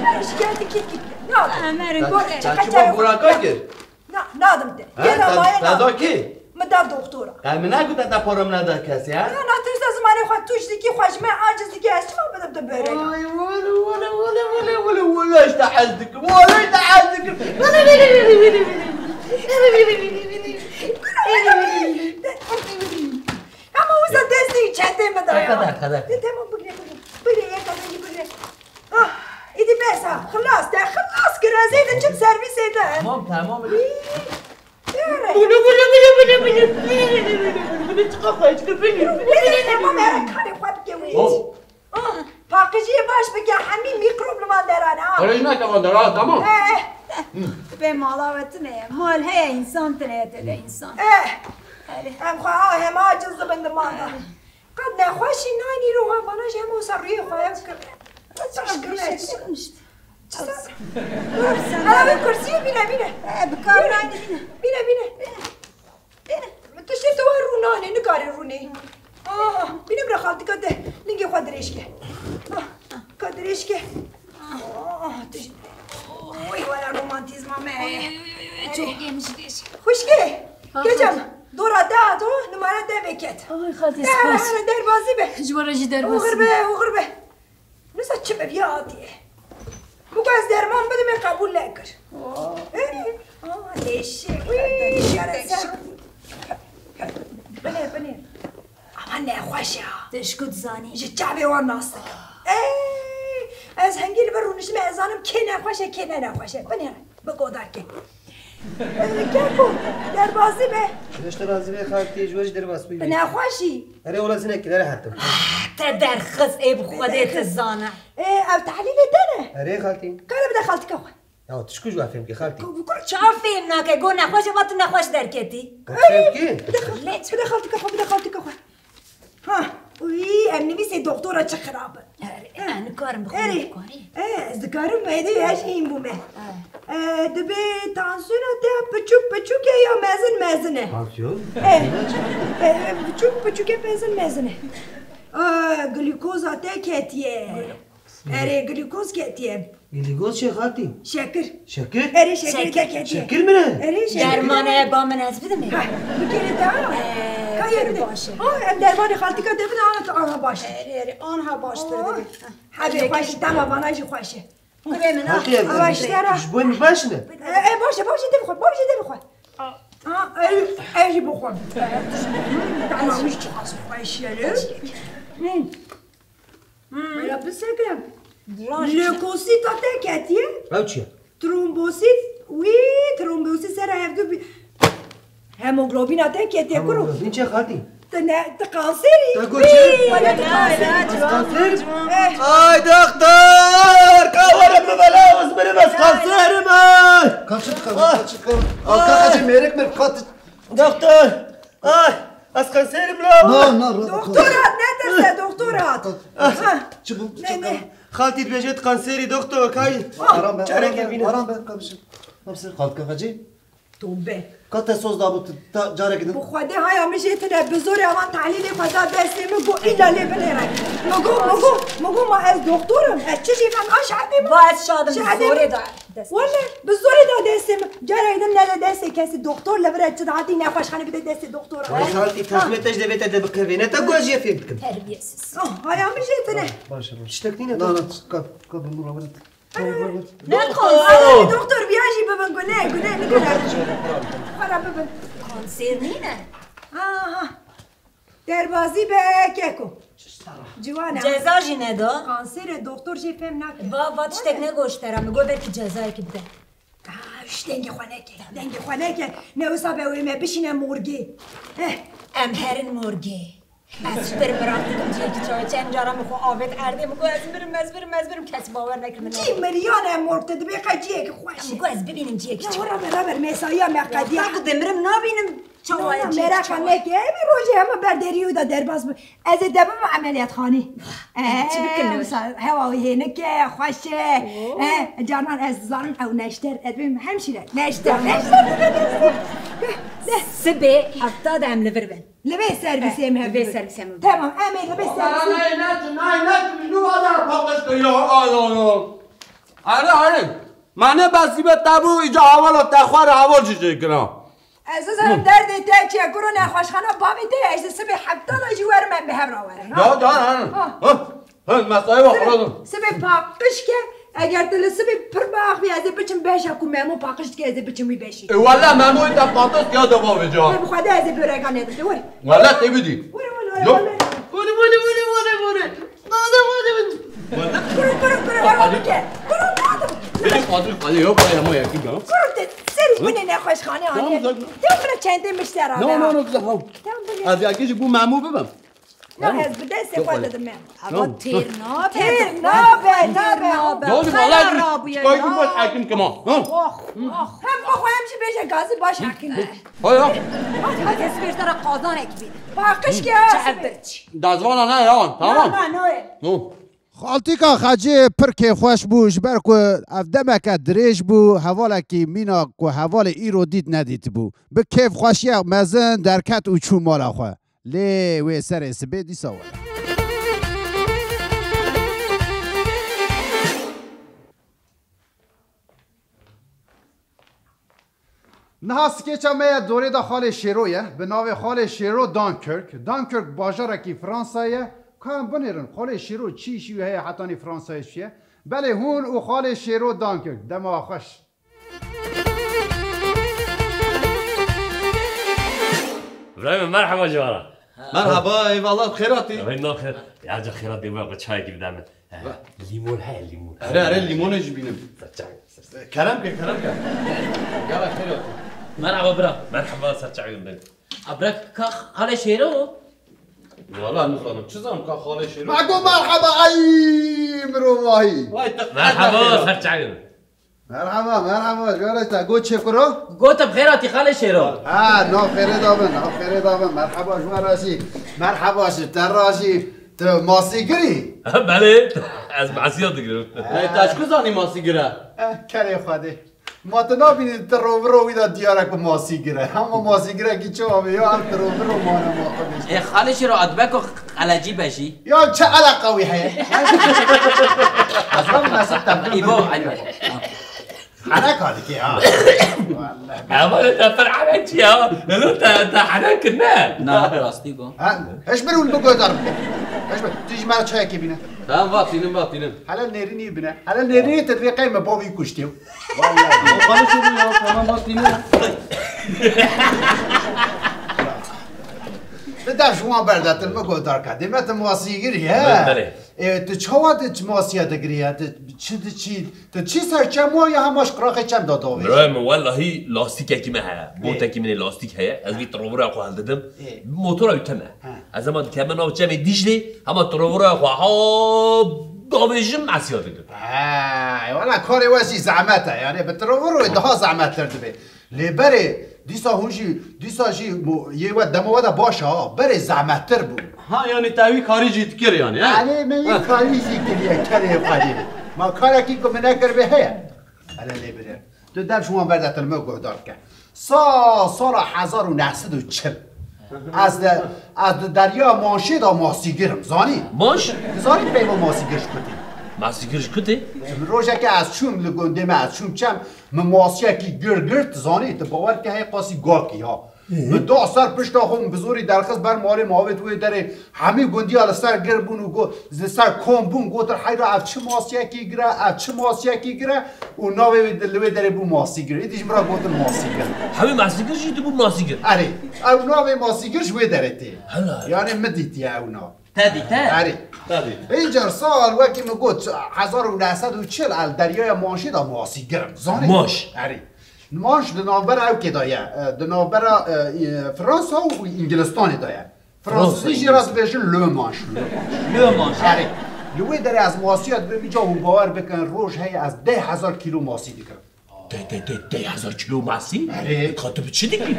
هر شکایت کی دیگه چه با برکای کرد؟ نادم ده دادا کی؟ مدار دکتورا قیمه نگو تا پارم نده کسی ها؟ نه توی زمانی خواهد توش دیگه خوش من عاجز دیگه هستی ما بدم تو بره ولا اشتحزدك اما وزا دستی چنده مدار خدا تمام بگیره ایدی بسا خلاص کرازه ده چم سرویس ده تمام پاکیزی باش بگه همین میکروب لما درانه آره نه که داره تمام به مالاوتنه مال هی انسان تنه ده انسان هم خواه هم عاجز بند مانا قد نخوشی نانی رو هم باناش هم سروی خواهیم کرده انا بالكرسي بينا بكار عندي بينا تشتي روناني نكاري روني بينا برا خالتي كده نجي قدريشكي تشتي ولا رومانتيزم معي خوشكي كجم دورا دادو نمارا دبكت خالتي سباس دار بازي به جوارا جي دار بازي وغربه نسا چه ببياتي بگو از درمان بده من قبول نکر لیشه بنیر اما نخوشه تشکود زانی جه جعبه وان ناستک از هنگیر برونش میزانم که نخوشه که نخوشه بنیر بگو درکه گرکو در بازی به داشته بازی به خالتی جوش در باز بی نخوشی اره ولا زنه که داره حتی تا در خز ای بخوده تزانه او تحلیل دنه اره خالتی کاره بده خالتی که خواه نه تشکو جو افهم که خالتی چه فهم نکه گو نخوشه با تو نخوش در کتی بده خالتی که خواه وی ام نویسه دکتورا چه خرابه انا کارم بخوری کاری از دکارم باید هاش این بومه دبی تانسیون ده پچوک یا مزنه تانسیون پچوک مزنه گلوکوز آته کتیه گلوکوز کتیه گلوکوز چه خالتی شکر شکر کتیه شکر منه درمانه با من از بده بگیره ده باشه درمان خالتی که ده بده آنها باشه آنها باشه حبی خوشه دم بانایش خوشه بوی میباشنه باشه ده بخواه ایجی بخواه دماغش چه خواست خوشه ملا بسکرم لوکوسیت آته کتیه او چیه؟ ترومبوسیت سر هفدو هموگلوبین آته کتیه کرو این چه خالتی؟ تقاصري ولا تقاصر آي دكتور كورم بلاوز من بس قاصر ما كاش كاش كاش ميرك من خاطر دكتور از خنسیر بلا نه دکترات نترسه دکترات چی بود؟ خالتي تبجت قنصيري دكتور كاي آرام بسر خالت کفاجی توبه کات سوز دابو جاره کدن بخواده های همیشه تنه بزرگ امان تحلیل فضا دستی مگو ایلا لی بلیره مگو ما از دکترم از چه شیفم شهده با از شادم بزرگ دار ولی بزرگ دا دستیم جاره ایدن نده دستی کسی دکتر لبره چه دعاتی نفش خانه بده دستی دکتر خالتي تخمتش دبيت دبكرفينه تقوز يفيد بكم تربیسیز های همیشه تنه اشتكتينا نه کات مرا نکن دکتر بیاشی ببن گناه نکنه خراب ببن کانسر نینه دربازی به کیکو جوانه جزاجی ندا کانسر دکتر جی فهم نکن با تشتک نگوشترم میگو که جزایی که بده دنگ خانه که نوسا به اویمه بشینه مرگی ام هرین مرگی از برم دیدم جایی که چای چند جارم خو آبت ارده مگو از برم کسی باور نکنه چی مریانه مرگت دبی قجیه که خوشی مگو از ببینیم جایی که چای رابر مسایا مقدیه فقط دمرم نبینم چای مرا کنه که امی روزی همه بردریو دا درباز از دبم عملیات خانی چی بکنم هوایی هینه که خوشه جانان از زارن او نشتر ادبیم همشیره نشتر سبه افتاد ام لور بن لبه سرویسی هم لبه سرویسی هم تمام امین لبه سرویسی نه منو بادر پاکش که یا آره منه بسی به تبو ایجا حوالا تخوار حوال چیزی کنم عزیزم درد تاچی کرو نخوشخانه بامی تی از سبه هفتاد جوار من به هم راورن مسائل بخورم سبه پاکش که اگر دل سبه پر باخ بی از بچم بهش اکو ممو پاکش که از بچم بی بشی والا ممو ایتا پاتوس کیا دوا بجا بخواده از برگانه داره وری والا تی بدی برو سری بینه نخوش خانه آنه تو برو چنده مشترانه نه از یکیش بو ممو ببم نه از بده استفاده دمم اما تیر نابه دادی والا چکایی کن باش حکیم که ما هم بخوایم چی بشه گازی باش حکیم هایا کسی بیش داره قازان اکبید باقش که دزوانا نه یان تمام خالتی که خجی پر که خوش بوش برکو افدمه که دریج بو حواله که مینا که حوال ای رو دید ندید بو به کیف خوشی مزن درکت و چون مالا خواه لی وی سر سبه دیسا ولا نه سکیچا می دوره دا خال شیرویه به ناو خال شیرو دانکرک باجاره که فرانسایه کام بنیرن خال شیرو چی شیوه هی حتانی فرانسای شیه بله هون او خال شیرو دانکرک دما خوش ابراهيم مرحبا جوارا مرحبا اي والله بخيراتي والله بخير يا جا خيرات دي بقى شاي كيف دائما الليمون هاي الليمون اري الليمون ايش بينم كلامك يلا خيراتي مرحبا برا مرحبا سرچايون بن ابرك خاله شيرو والله نخانم چیزام که خاله شیرو مگو مرحبا ای مروایی مرحبا سرچايون مرحبا جوارتا گو چه کرو؟ گوت بخيراتي خاله شيرو نا خیره دابن مرحبا جواراشی مرحبا شتر راشی تو ماسیگری؟ بله از معصیات دیگرم تشکو زانی ماسیگره؟ کره خواده ما تو نبینید تروبرو ویدا دیاره که ماسیگره اما ماسیگره که چه آبه یا هم تروبرو مانه ما خودش خاله شيرو ادبکو علجی بشی یا چه علاقه وی هیه؟ اصلا نسبتم ایبو حنك هذا كي اما انت فرحان يا لانه انت حنان كنا نه راستی گو ايش برون بقدر ايش تيجي مال شاي كي بينا تمام واطينم حلال نيريني بنا حلال نيريني تدري قيمه بوبي كشتيو والله خلاص شو تمام واطينم بدر شما بردات المقو دار كدمت موسيقي ها تو چواد موسیقی دگریه تو چی سر چمو یا همش قراقه چم داداوی برام والله لاستیک کی مه بوت کی من لاستیک هي از وی تروور اخو هل ددم موتور ایتمه از ما کمن او چم دیجلی اما تروور اخو ها دابجم معسیات دد والا کاری واسي زعمته يعني بتروور ده زعمت تردبي لی بره دیسا هونجی دیسا جی یه وقت دمواد باشه ها بره زحمت تر بود ها یعنی تاوی کاری جیت کری یعنی علی من یه کاری زیکریه کاری قدیم ما کاری که من نکر به هیا علی لی بره تو دم شما بردت المو گهدار که سال 1940 از دریا مانشید و ماسیگرم زانی ماش؟ زانی پیما ماسیگرش کتی ماسیگرش کتی؟ روزه که از چوم لگونده من از چوم چم من ماسیگی گرد زانی تو باور که های قاسی گاکی ها به دو سر پشت آخون بزوری درخص بر ماره ماوید وی داره همه گندی ها سر گربون و گو سر کمبون گوتر حیرا از چه ماسیگی گره از چه ماسیگی گره و ناوی دلوی داره بو ماسیگر ایدیش مرا گوتر ماسیگر همه ماسیگرش ایدی بو ماسیگر اره او ناوی ماسیگرش وی داره تی یعنی مدیتی او ناو تدی اینجا سال وقتی میگوت 1940 ال دریای مانشید و ماسیگرم زانی ماش اره ماش دنابر او که دایه دنابر فرانسا و انگلستان دایه فرانسوی جراز بهشون لو ماش اره لوی داره از ماسیات ببینجا اون باور بکن روش هی از 10,000 کیلو ماسی دیگرم 10,000 کیلو ماسی؟ اره کاتب چی دیگی؟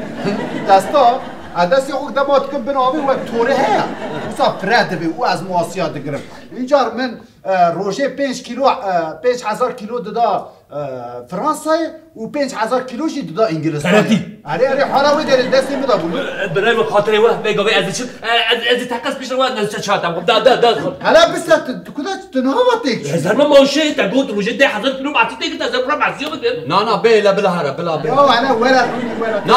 دستا دستی خود دمات کن بناوی و توره هیا اوسا پرد بی او از ماسیات دیگرم اینجا من روشه 5,000 کیلو دادا فرانسای و 5,000 کیلوشی دادا انگلستان اره حالا وی داره دستی میدا بولو برای من خاطره وقت بگاوی از تقص پیش رو نزد چهاتم دا حالا بس کدا تنها تیک هزار ما ماشه تا گفت روشه 10,000 کیلو ماسی دیگه تا زبر ماسیو بده نه بلا هره بلا انا ولا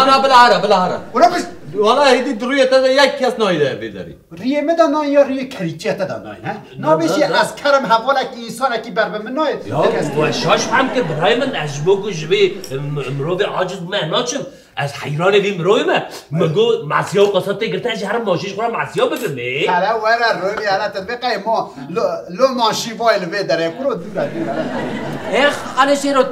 نه بلا هره ولا بس والله هیدی درویه تا یک کس نایده بیداری ریه مدانای یا ریه کریچه تا دانای نه بیشی از کرم حواله که انسان کی بر به منای یا شاش هم که برای من از بگو جوی مروی عاجز مهناچم از حیران وی مروی مگو ماسیو قصد گرته از هر ماشیش خورم ماسیو بگرنه حالا ورا روی حالا تطبیقه ما لو ماشی وایل وی داره کرو دورا خاله شیرو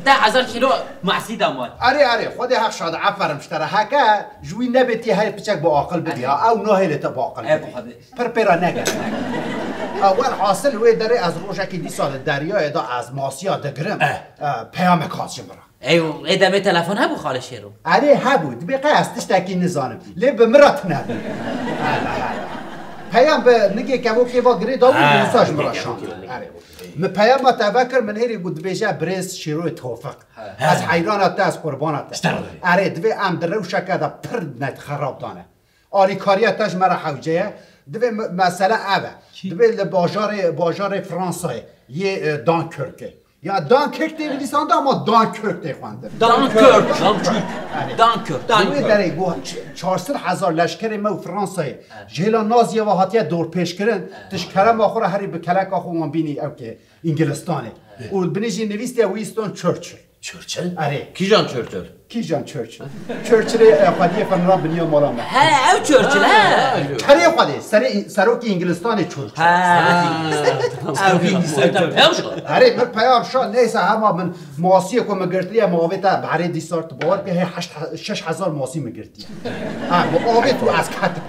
10,000 کیلو معسی داماد اره خودی حق شاد عفرم شتره هکا جوی نبتی های پچک با عقل بدی ها او نهیل تا با عقل بدی پرپیرا نگه اول حاصل وی داره از روشه که دی سال دریا ادا از ماسیا دگرم پیام کاسی مرا ایو ادامه تلفن هبو خاله شیرو اره هبود بقی هستش تاکی نزانم لی بمرات نبود پیام به نگه که با گری داوود موساش مرا شان من پیام ما تفکر من هیری بود بیشه برس شیروی توفق از حیرانت از قربانت اره دوی ام درو شکه دا پرد نت خراب دانه آلی کاریتش مرا حوجه دوی مسئله اوه دوی باجار فرانسای یه دانکرکه یا دانکرک دیویلیسان دا اما دانکرک دی خوانده دانکرک دوی داره گوه 400,000 لشکر ما و فرانسای جهلا نازیه و حاتیه دور پیش کرن تشکرم آخور هری به کلک آخور من بینی او که انگلستانه و بنیجی نویستی ویستون چرچل اره کیجان چرچل چرچل خودی فنران بنیا مالامه او چرچل کاری خودی سروکی انگلستان چرچل اره من پیام شد نیسه همه من ماسی که مگرتیه معاویتا بحری دیسارت باور که 6,000 ماسی مگرتیه معاویتو از کتک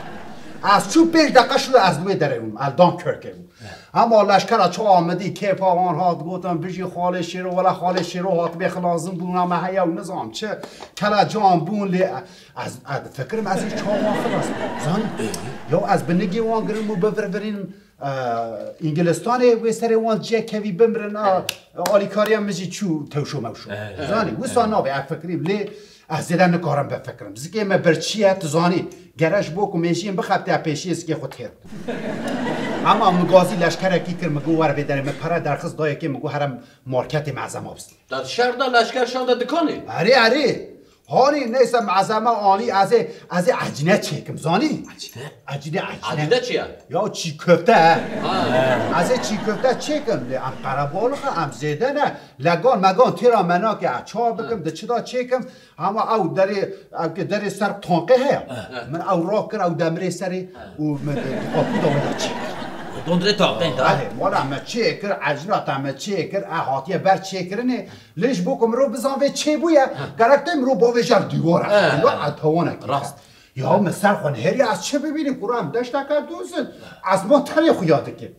از چون 5 دقیقه شده از دوی داره اون از دانکرکه بود اما لشکر چه آمدی کیف آوان هات گوتم بجی خاله شیرو ولا خاله شیرو هات بخ لازم بونا محیا و نظام چه کلا جان بون لی از فکرم از این چهار خلاص زن یا از بنگی وان گرم و بفرورین انگلستان و سر وان جه کوی بمرن آلی کاری هم مجی چو توشو موشو زانی وسان نابی فکریم لی از زدن نکارم بفکرم زکی ما برچیه تزانی گرش بوکو میشیم بخبتی پیشی است که خود کرد اما مگازی لشکر کی کر مگو ور بداره مپره درخص دایه که مگو هرم مارکت معظم است در شهر دا لشکر شانده دکانی اره هانی نیست معظم آنی از عجینه چیکم زانی عجینه چیه یا چی کفته از چی کفته چیکم ام قربال ام زیده نه لگان مگان تیرا منا که چا بکم ده چدا چیکم اما او در سر تانقه هیا من او راه کر او دمره سری و من آپو داویده چیکم دوندره تاقه این داره والا همه چه کر عجلات همه چه کر احاطیه بر چه کرنه لیش بکم رو بزن و چه بویه گرکتیم رو با ویجر دیواره یا اتوانه راست یا مثل خون هری از چه ببینیم قرآن دشت اکر دوزن از ما تری خویاده که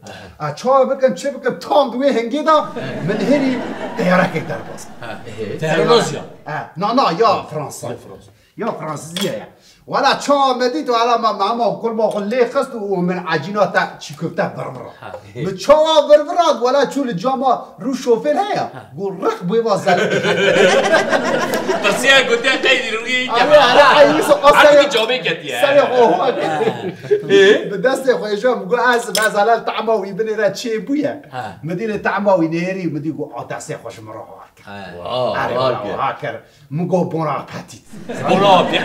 چه بکن چه بکن تام دوی هنگی دا من هری تیاره که در باز تیاره نازیا نه یا فرانسه یا فرانسیزیه ولا چه آمدید و الان ما کل ما خلی خست و من عجینات چی کفته بربرا من چه بربراد ولا چول جاما رو شوفر هیا گو رخ بوی واسه تصیح گوتی قیدی روی عربی جامعه کتیه سری خواه به دست خویشا مگو از مثلا تعماوی بنیره چه بویه مدینه تعماوی نهری مدی گو دست خوش مرا ها کرد مگو بونا پتیت بونا پتیت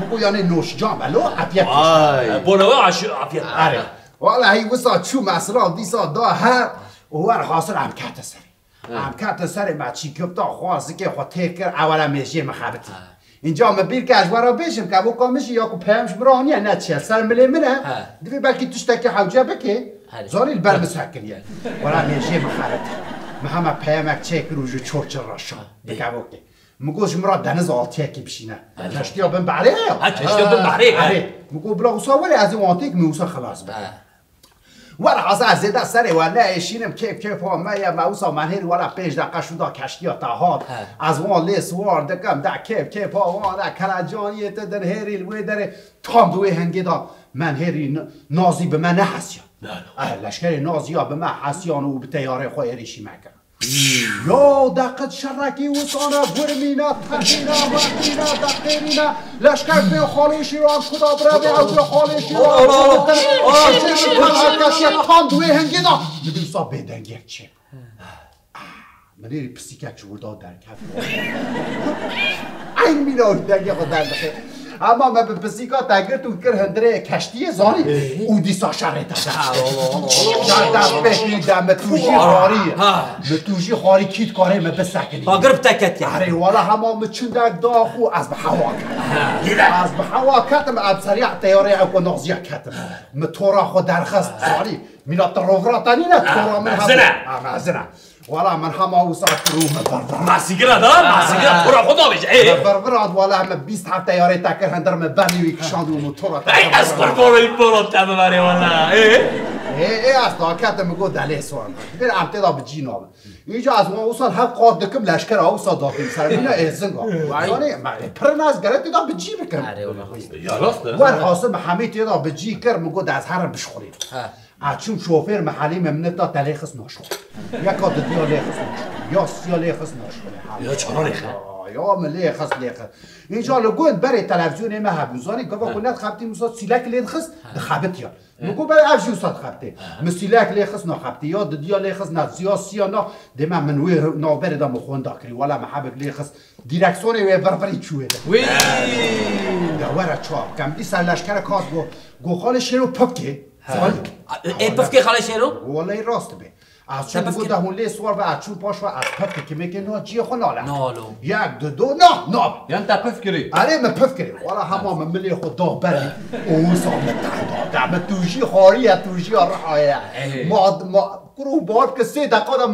مگو یعنی نوش جام الو عفیت بونا عفیت والا هی وسا چو مسرا دیسا دا هر و هر حاصل هم کت سری هم کت سری ما چی کفتا خواستی که خود تکر اولا میشه مخابتی اینجا مبیر که اجوارا بشم که ابو کامشی یا کو پیمش برانیه نه چیه سر ملی منه دوی بلکی توشتکی حوجه بکی زاری البر مسکنیه ولا میشه مخابتی همه پیامک چک روزو چورچ راشا بگوکی مگوش مرا دنز آتیه که بشینه کشتیا بن بحره کشتیا بن بحره مگو بلا اوسا ولی از این آتیک میوسا خلاص بده ولی حاضر از زده سره ولی اشینم کیف ها میا موسا من هری ولی 5 دقیقه شده کشتیا تاهات از وان لیس وار دکم دا کیف ها وان دا کلاجانیه در هری الوی داره تام دوی هنگی دا من هری نازی به من نحسیا لشکر نازیا به من حسیان و به تیاره خواه ریشی مکن یا دقت شرکی و سانه برمینا تحینا وقتینا دقیرینا لشکر به خالیشی رو کدا برده او به خالیشی رو کسی تان دوی هنگی دا میدونسا بدنگی چه منیری پسیکک چوردا در کف این مینا دنگی خود در بخیر اما من به پسیکا تگر تو کر هندره کشتی زانی او دیسا شرطه دست بکنی دم توشی خاری توشی خاری کیت کاره من بسکنی گرب تکت اره والا همه مچون در داخو از به هوا کتم از به هوا کتم اب سریع تیاره او نازیه کتم من تورا خود درخست زانی مینا تروفراتانی نه تورا من مزنه والا من همه او ساعت روح بربراد مسیگره دا؟ مسیگره تورا خدا بیشه بربراد والا همه 20 هفته یاره تکر هندر من برنیوی کشاند و تورا ای از قربان این برات تبه بری والا ای از داکت مگو دلی سوان بیر امتدا به جی نامه اینجا از ما اوسال حق قاد دکم لشکر اوسا داخل سر مینا ایزنگا یعنی پرن از گره تیدا به جی بکرم یا راسته ور حاصل همه تیدا به جی کر مگو از هرم بشخوریم چون شوفر محلی ممنتا تلیخس ناشخور یا کاد دیا لیخس ناشخور یا سیا لیخس ناشخور یا چرا لیخس یا ملیخس لیخس اینجا لگوند بری تلویزیون ما هبوزانی گفت کنات خبتی موساد سیلک لیخس دخبت یا مگو برای افجی وساد خبتی مسیلک لیخس نخبتی یا دیا لیخس نزیا سیا نا دم منوی نابر دا مخون داکری ولا محبک لیخس دیرکسونی و برفری چوه ده وی داورا چاپ کم دی سرلشکر کات گو خال شیرو پپکی ای پفکی خاله شیرو؟ والله راست به از چون بود همون لیس وار و از چون پاش و از پفکی که میگه نه جی خو ناله نالو یک دو نه یعنی تا پفکری آره من پفکری والا همه ملی خود دا بری اون سامت دا من توشی خاریه توشی رحایه ما کرو باد که 3 دقیقه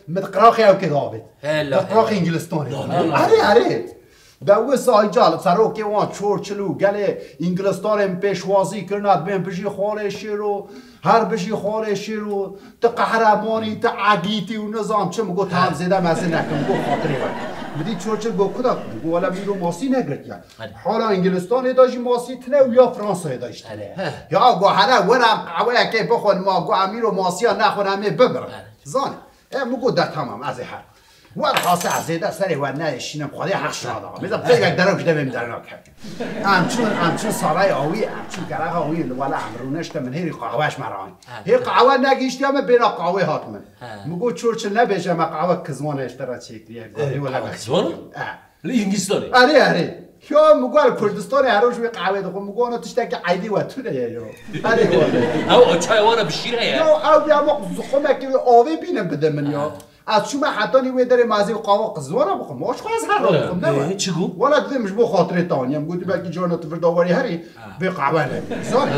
من قراخی او که دابید قراخ انگلستانی آره دو سای جال سرو که وان چورچلو گله انگلستان پیشوازی کرند بین بشی خاله شیرو هر بشی خاله شیرو تا قهرمانی تا عگیتی و نظام چه مگو تام زده مزه نکن گو خاطری بر بدی چورچل گو کدا گو والا میرو ماسی نگرد یا حالا انگلستان داشی ماسی تنه یا فرانسه داشت یا گو حالا ورم قوه که بخون ما گو امیرو ماسی ها نخون همه ببرن زانه مگو در تمام از هر وار خاصه عزیزه سری و نشینم خدای حق شاد آقا میذارم یک درو کده بیم درنا کرد همچون سالای آوی همچون گره آوی ولی امرونش که من هیری قهوهش مرانی هی قهوه نگیشتی همه بینا قهوه هات من مگو چورچل نبیشه ما قهوه کزوانه اشترا چیکریه کزوانه؟ لی انگلستانی آره یا مگو کردستانی هروش می قهوه دخون مگو آنها تشته که عیدی و تو نه یارو او چای وانه بشیره یا او بیا ما زخمه که آوی بینم بده من یا از شما حتی نیوی داره مازی و قاوا قزوانه بخون ماش خواهد هر رو بخون نه چگو؟ والا دیدمش بو خاطره تانیم گویدی بلکی جانت فرداواری هری به قهوه نبید زاره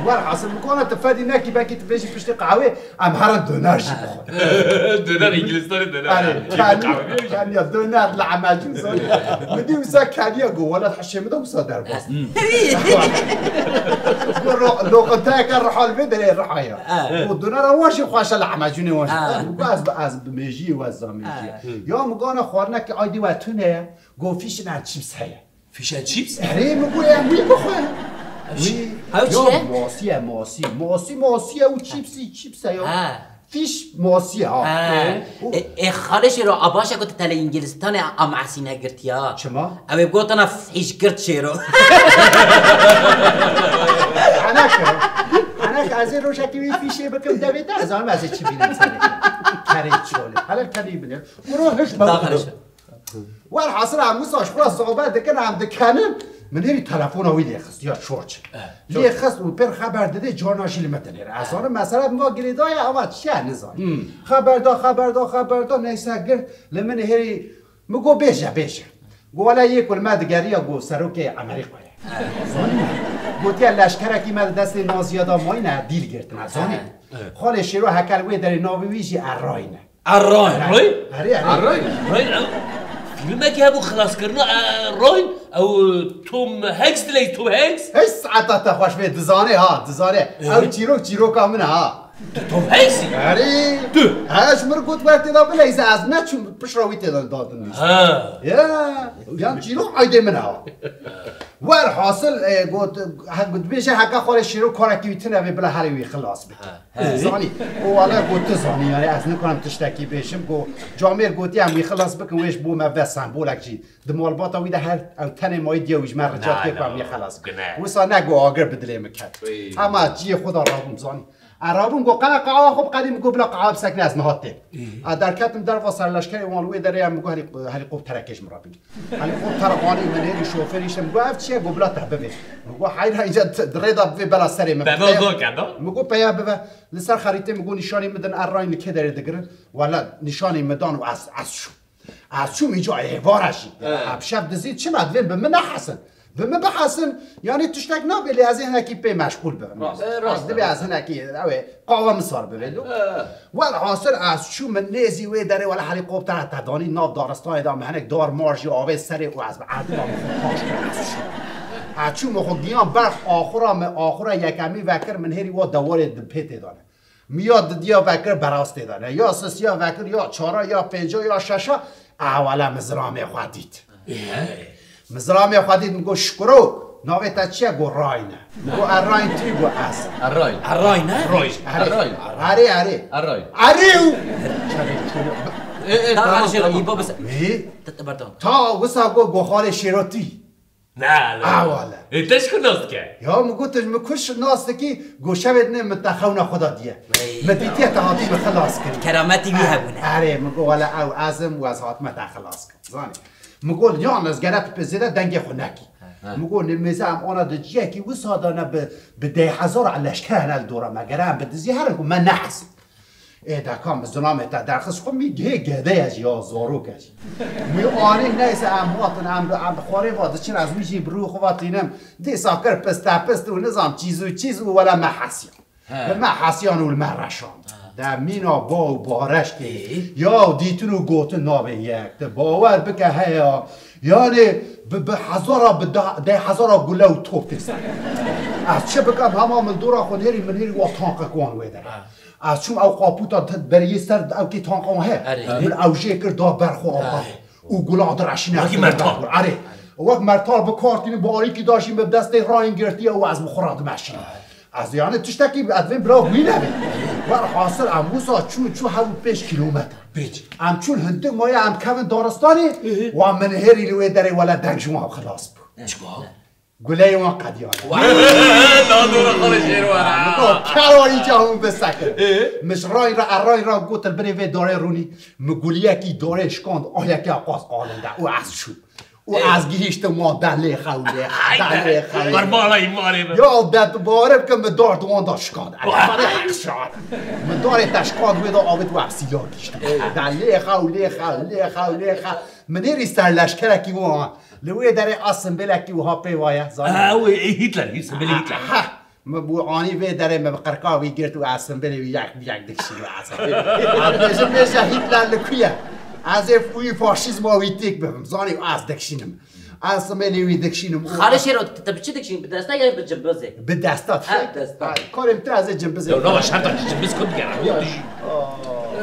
والعصر مكونة تفادي ناكي باكي تفيجي بشتي قهوة أم هرن دونار جي بخور دونار إنجلستاني دونار كان يا دونار لعماجين صاري بدي وسا كان يا جو ولا تحشي مدة وسا دار باص لو كنت هيك نروح على البيت اللي رحايا والدونار واش خوش لعماجين واش باز بميجي وزاميجي يوم قانا خورنا كي عادي واتونه جو فيش نات شيبس هيا فيش تشيبس؟ هري مقول يا مي بخور وي هاو موسيا وشيبسي يا فيش موسيا خالش رو اباش كنت تل انجلستان ام عسينا قرت يا شما ابي بقول انا فيش قرت شيرو انا عايز روش اكيد في شيء بكم دبيت زعما عايز تشي بينا كاريت شغل هلا الكريم وروحش داخلش والحاصل عم وصاش خلاص صعوبات كان عم دكانم من هي تلفون ويلي خص يا شورج لي خص وبر خبر دادي جورناش اللي متنر اصلا مثلا ما گریدای اما چه نزان خبر دا نیساگر لمن هی مگو بیشه ولا ياكل ما دقاريه قو سروكي امريكا قلت يا لشكره كي ما دست نازيادا ماينه ديل گرتنا زاني خال شيرو هكل وي دري ناويجي اراينه الراين فيلم كي هبو خلاص كرنا الراين او توم هاكس دلي توم هاكس هي ساعه تخواش في دزاني او تشيرو كامل ها توم هاكس اري هاش مرقوت وقت دا بلا اذا از ناتشو بشراوي تدان دادن يا تشيرو عيدي منها والحاصل قلت بيشه هكا خال شيرو كاركي بيتنا بلا هري خلاص زاني والله قلت زاني يعني از نکنم تشتكي بيشم قو جامير قلت يا مي خلاص بكن ويش بو ما بسان بولك جي دمال باطا ويدا هر او تنه ماي ديوج مره جات كيف مي خلاص وصا نگو اگر بدلي مكات اما جي خدا رابم زاني عربون گو قنا قاوا خوب قدیم گو بلا قاوا بسکن از نهاته در کتم در واسر لشکری وانوی داره هم گو هلی خوب ترکش مرابی هلی خوب ترقانی من هلی شوفریش هم گو اف چیه گو بلا تبه گو حیر اینجا دريدا بی بلا سری من بابا دو کدا مگو پیا ببه لسر خریطه مگو نشانی مدن اراین که داره دگرن ولا نشانی مدان و از شو میجا ایوارشی ابشب دزید چه مدوین به من حسن وما بحسن يعني تشتاق نابلي از هناكي بي مشغول بهم راست دبي از هناكي اوي قاوم صار ببلو والحاصل از شو من نيزي وي داري ولا هليكوبتر تداني ناب دارستان دام هناك دار مارج اوي سري و از عادل از شو مخو گیان برخ آخرا یکمی وکر من هری و دوار دپیت دانه میاد دیا وکر براست دانه یا سسیا وکر یا چارا یا پنجا یا ششا اولا مزرام خودید مزرامي خديت نقول شكرو نويتا تشيا قو راينه نقول الراين تي قو اس الراين عريو تعال شيرو يبا بس تتبردون تا وسا قو خالي شيروتي لا والله انت شكون ناصك يا مقلتش مكوش ناصكي قو شبدنا متخونا خدا ديه مديتي تهاتي بخلاص كرامتي بيهبونه عري مقول ولا او ازم وازهات متى خلاص زاني مقول یانز گرفت بزیده دنگ خونکی مقول نمیزم آن دجیه کی وسادانه به 10,000 علشکه هنال دوره مگرم به دزی هر کو من نحس ایدا کام زنامه تا درخص خو میگه گده از یا زارو کش می آنی نیست امواتن ام خوره واد چن از میجی برو خواتینم دی ساکر پست و نظام چیزو ولا محسیان به محسیان و المرشان در مینا با و بارش که یا دیتونو گوتن نابه یک باور بکه هیا یعنی به هزارا به 10,000 گله و توپ تسن از چه بکم همه من دورا خون هری من هری و تانقه کون ویدره از چون او قاپوتا بریه سر او که تانقه وه من او جیکر دا برخو آقا او گلا درشینه وقتی مرتال وقت مرتال به کارتینی باری که داشتیم به دست راین گرتی و از مخورات مشین از یعنی تشتکی ادوین برا وینه و حاصل اموسا چون هم 5 کیلومتر ام چون هنده مایه ام کمن دارستانی و من هری لوی داره ولا دنگ شما خلاص بود چکا؟ گله وان قدیانه نادور خال شیروانه کارایی جامون بسکر مش رای را گوت البریوی داره رونی مگولیه کی داره شکاند آیا که آقاز آلنده او از شو و از گیشت ما دله خوله بربالا ایمانی یا دت باره بکن به دار دوان دا شکاد برای حق شاد من داره تشکاد ویدا آبت و افسیار گیشت دله خوله من هری سر لشکره کی وان لوی داره آسم بلکی و ها پیوایه هیتلر مبوعانی به داره مبقرکا ویگرت و عصم بلی و یک دکشی و عصم میشه هیتلر لکویه از افوی فاشیزم و ویتیک بفهم زانی و از دکشینم عصم بلی وی دکشینم خالش رو تبي چه دکشین به دستا یا به جنبزه به دستات دستا کارم تر از جنبزه نه شرط جنبز کن دیگه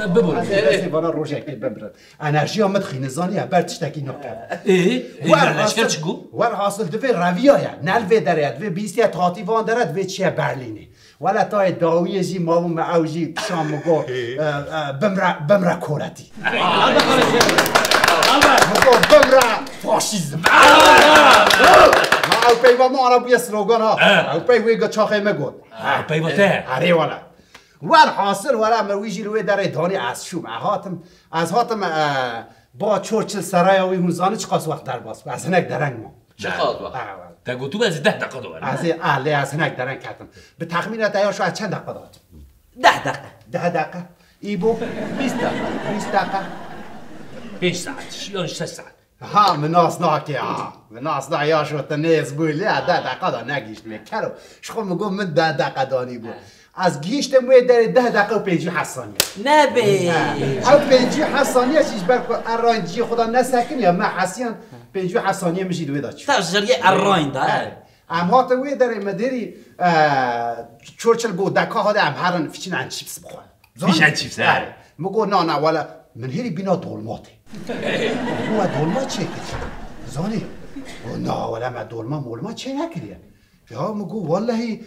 ببول دستی برا روشه که ببرد انرژی آمد خینزانی بر تشتکی نکته ور حاصل دوی رویایه نلوی داره دوی بیستی تاتیوان داره دوی چیه برلینه ولا تای داویه جی ماوم اوجی شام مگو بمرا کولتی مگو بمرا فاشیزم او پیوا ما عربی سلوگان ها او پیوی چاخه مگود پیوا ته اره والا ور حاصل ورا مرویجی روی در دانی از شوم از هاتم با چورچل سرای اوی هنزانه چقاس وقت در باز از هنک درنگ ما چقاس وقت؟ تا گوتو از 10 دقیقه دوباره از اهله از هنک درنگ کردم به تخمین تایاشو از چند دقیقه داد 10 دقیقه 10 دقیقه ایبو 20 دقیقه 20 دقیقه 5 ساعت یا 6 ساعت ها مناس ناکی ها مناس نایاشو تنیز بولی 10 دقیقه دا نگیشت میکرو شخو میگم من 10 دقیقه دانی بود از گیشت موی در 10 دقیقه و 50 ثانیه نه بی او 50 ثانیه چیز بر ارانجی خدا نسکن یا ما حسین 50 ثانیه میشی دوی داد تا جریه اراین دا اما تو وی در مدری چورچل گو دکا ها ام هرن فیچن ان چیپس بخوام فیش ان چیپس مگو نه ولا من هری بینا دولماته هو دولمات چه کردی زانی نه ولا ما دولما چه نکردی یا مگو والله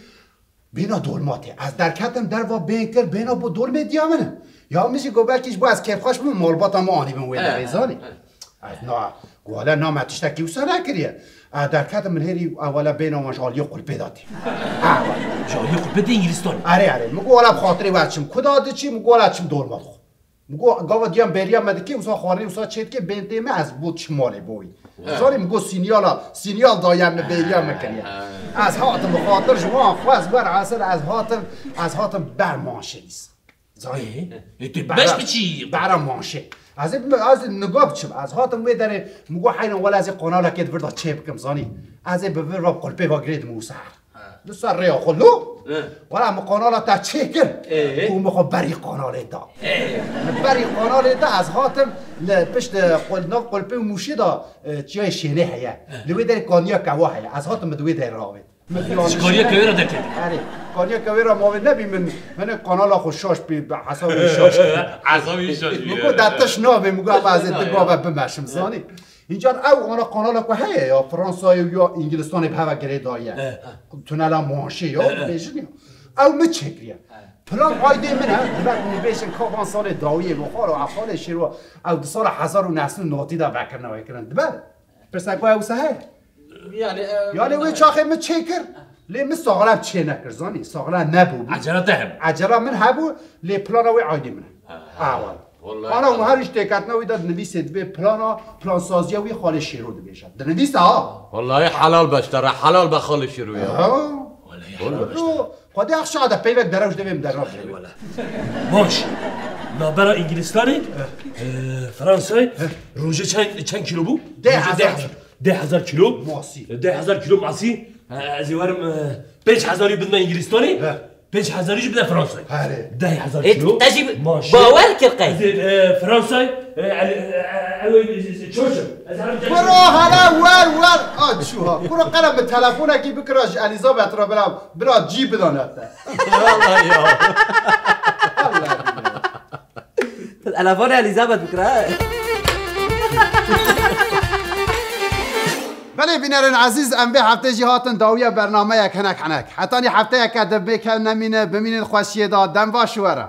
بینا دولماته از درکتم در و بینکر بینا با دولمه دیامنه یا میشه گو بلکیش با از کیف خوش من مالبات ما آنی بموید ریزانی نه گوالا نامتش تکی وسا نکریه درکتم من هری اولا بینا ما جالی قلبه دادی جالی قلبه دی انگلیستان اره مگو والا بخاطری وچم کداده چی مگو والا چم دولمات خو مگو گاوا دیام بریم مدکی وسا خانه وسا چت که بنتیمه از بود شماله بوی زاری مگو سینیال دایم بریم مکنیه از هاتم خاطر شما خواست بر عسل از هاتم بر مانشه نیست زاری بش بچی بر مانشه از نگاه بچم از هاتم وی داره مگو حینا ولا از قناله که وردا چه بکم زانی از به ور قلبه با گرید موسر دوستا ریا خلو ولا مقناله تا چه کرد او مخو بری قناله دا بری قناله دا از هاتم پشت قلبه موشی دا چیای شینه هیا لوی در کانیا کوا هیا از هاتم دوی در راوید کانیا کوی را دکت آره کانیا کوی را ماوید نبی من قناله خوشاش بی حساب شاش عصبی شاش مگو دتش نابه مگو از اتقابه بمشم زانی اینجا او آن قنال که هست یا فرانسه یا انگلستان به هوا گرید دایه تونل ماشی یا بیشتر او مچکریه پلان آیده منه دبر نیبیشن کابان سال داویه بخار و افعال شیرو او دو سال 1990 دا بکرنه کردن دبر پرسک باید او سهل یعنی وی چاخه مچکر لی من ساغلم چه نکر زانی ساغلم نبود عجله من هبو لی پلان اوی آیده منه اول انا هر اشتکات نوی داد نویسید به پلان سازی وی خاله شیرو بشه در نویسه ها والله حلال بشتره حلال به خاله شیرو والله خودی اخ شاده پیوک دروش دویم در راه باش ما برای انگلیستانی فرانسه روزه چند کیلو بود 10,000 کیلو ماسی 10,000 کیلو ماسی از یوارم 5,000 بدم انگلیستانی 5,000 بدم فرانسه 10,000 کیلو باور کرد فرانسه چوشم برو حالا ور آجوها برو قلم به تلفونه کی بکراش الیزابت را برا جیب بداند والله یا تلفن الیزابت بکره بله بینرین عزیز ام به هفته جهاتن داویه برنامه یک هنک حتی نی هفته یک دبه که نمینه بمینین خوشیه دادن و شوره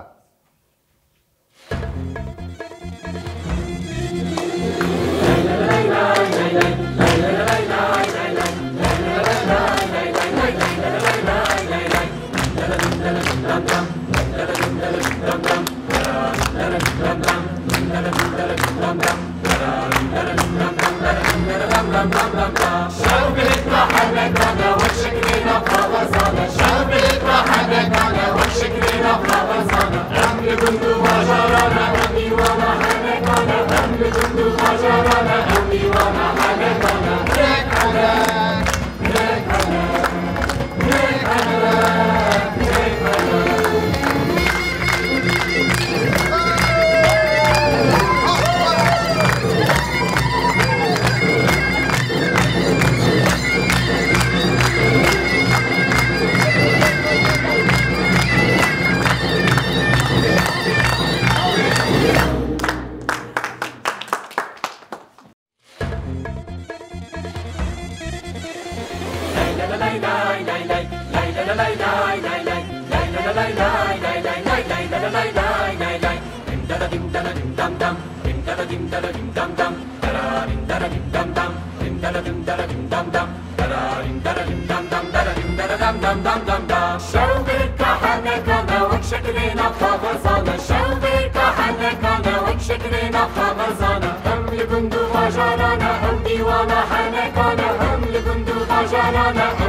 شربت محلتنا وشكرنا خبزانا شربت محلتنا وشكرنا خبزانا أمن بندو وجرانا أمي وما حلقانا أمن بندو وجرانا أمي وما حلقانا ريك عليك ريك عليك ريك عليك شوقك حنكنا وشكلنا خبزانة شوقك حنكنا وشكلنا خبزانة هم لبندو غجرانا هم ديوانا حنكنا هم لبندو غجرانا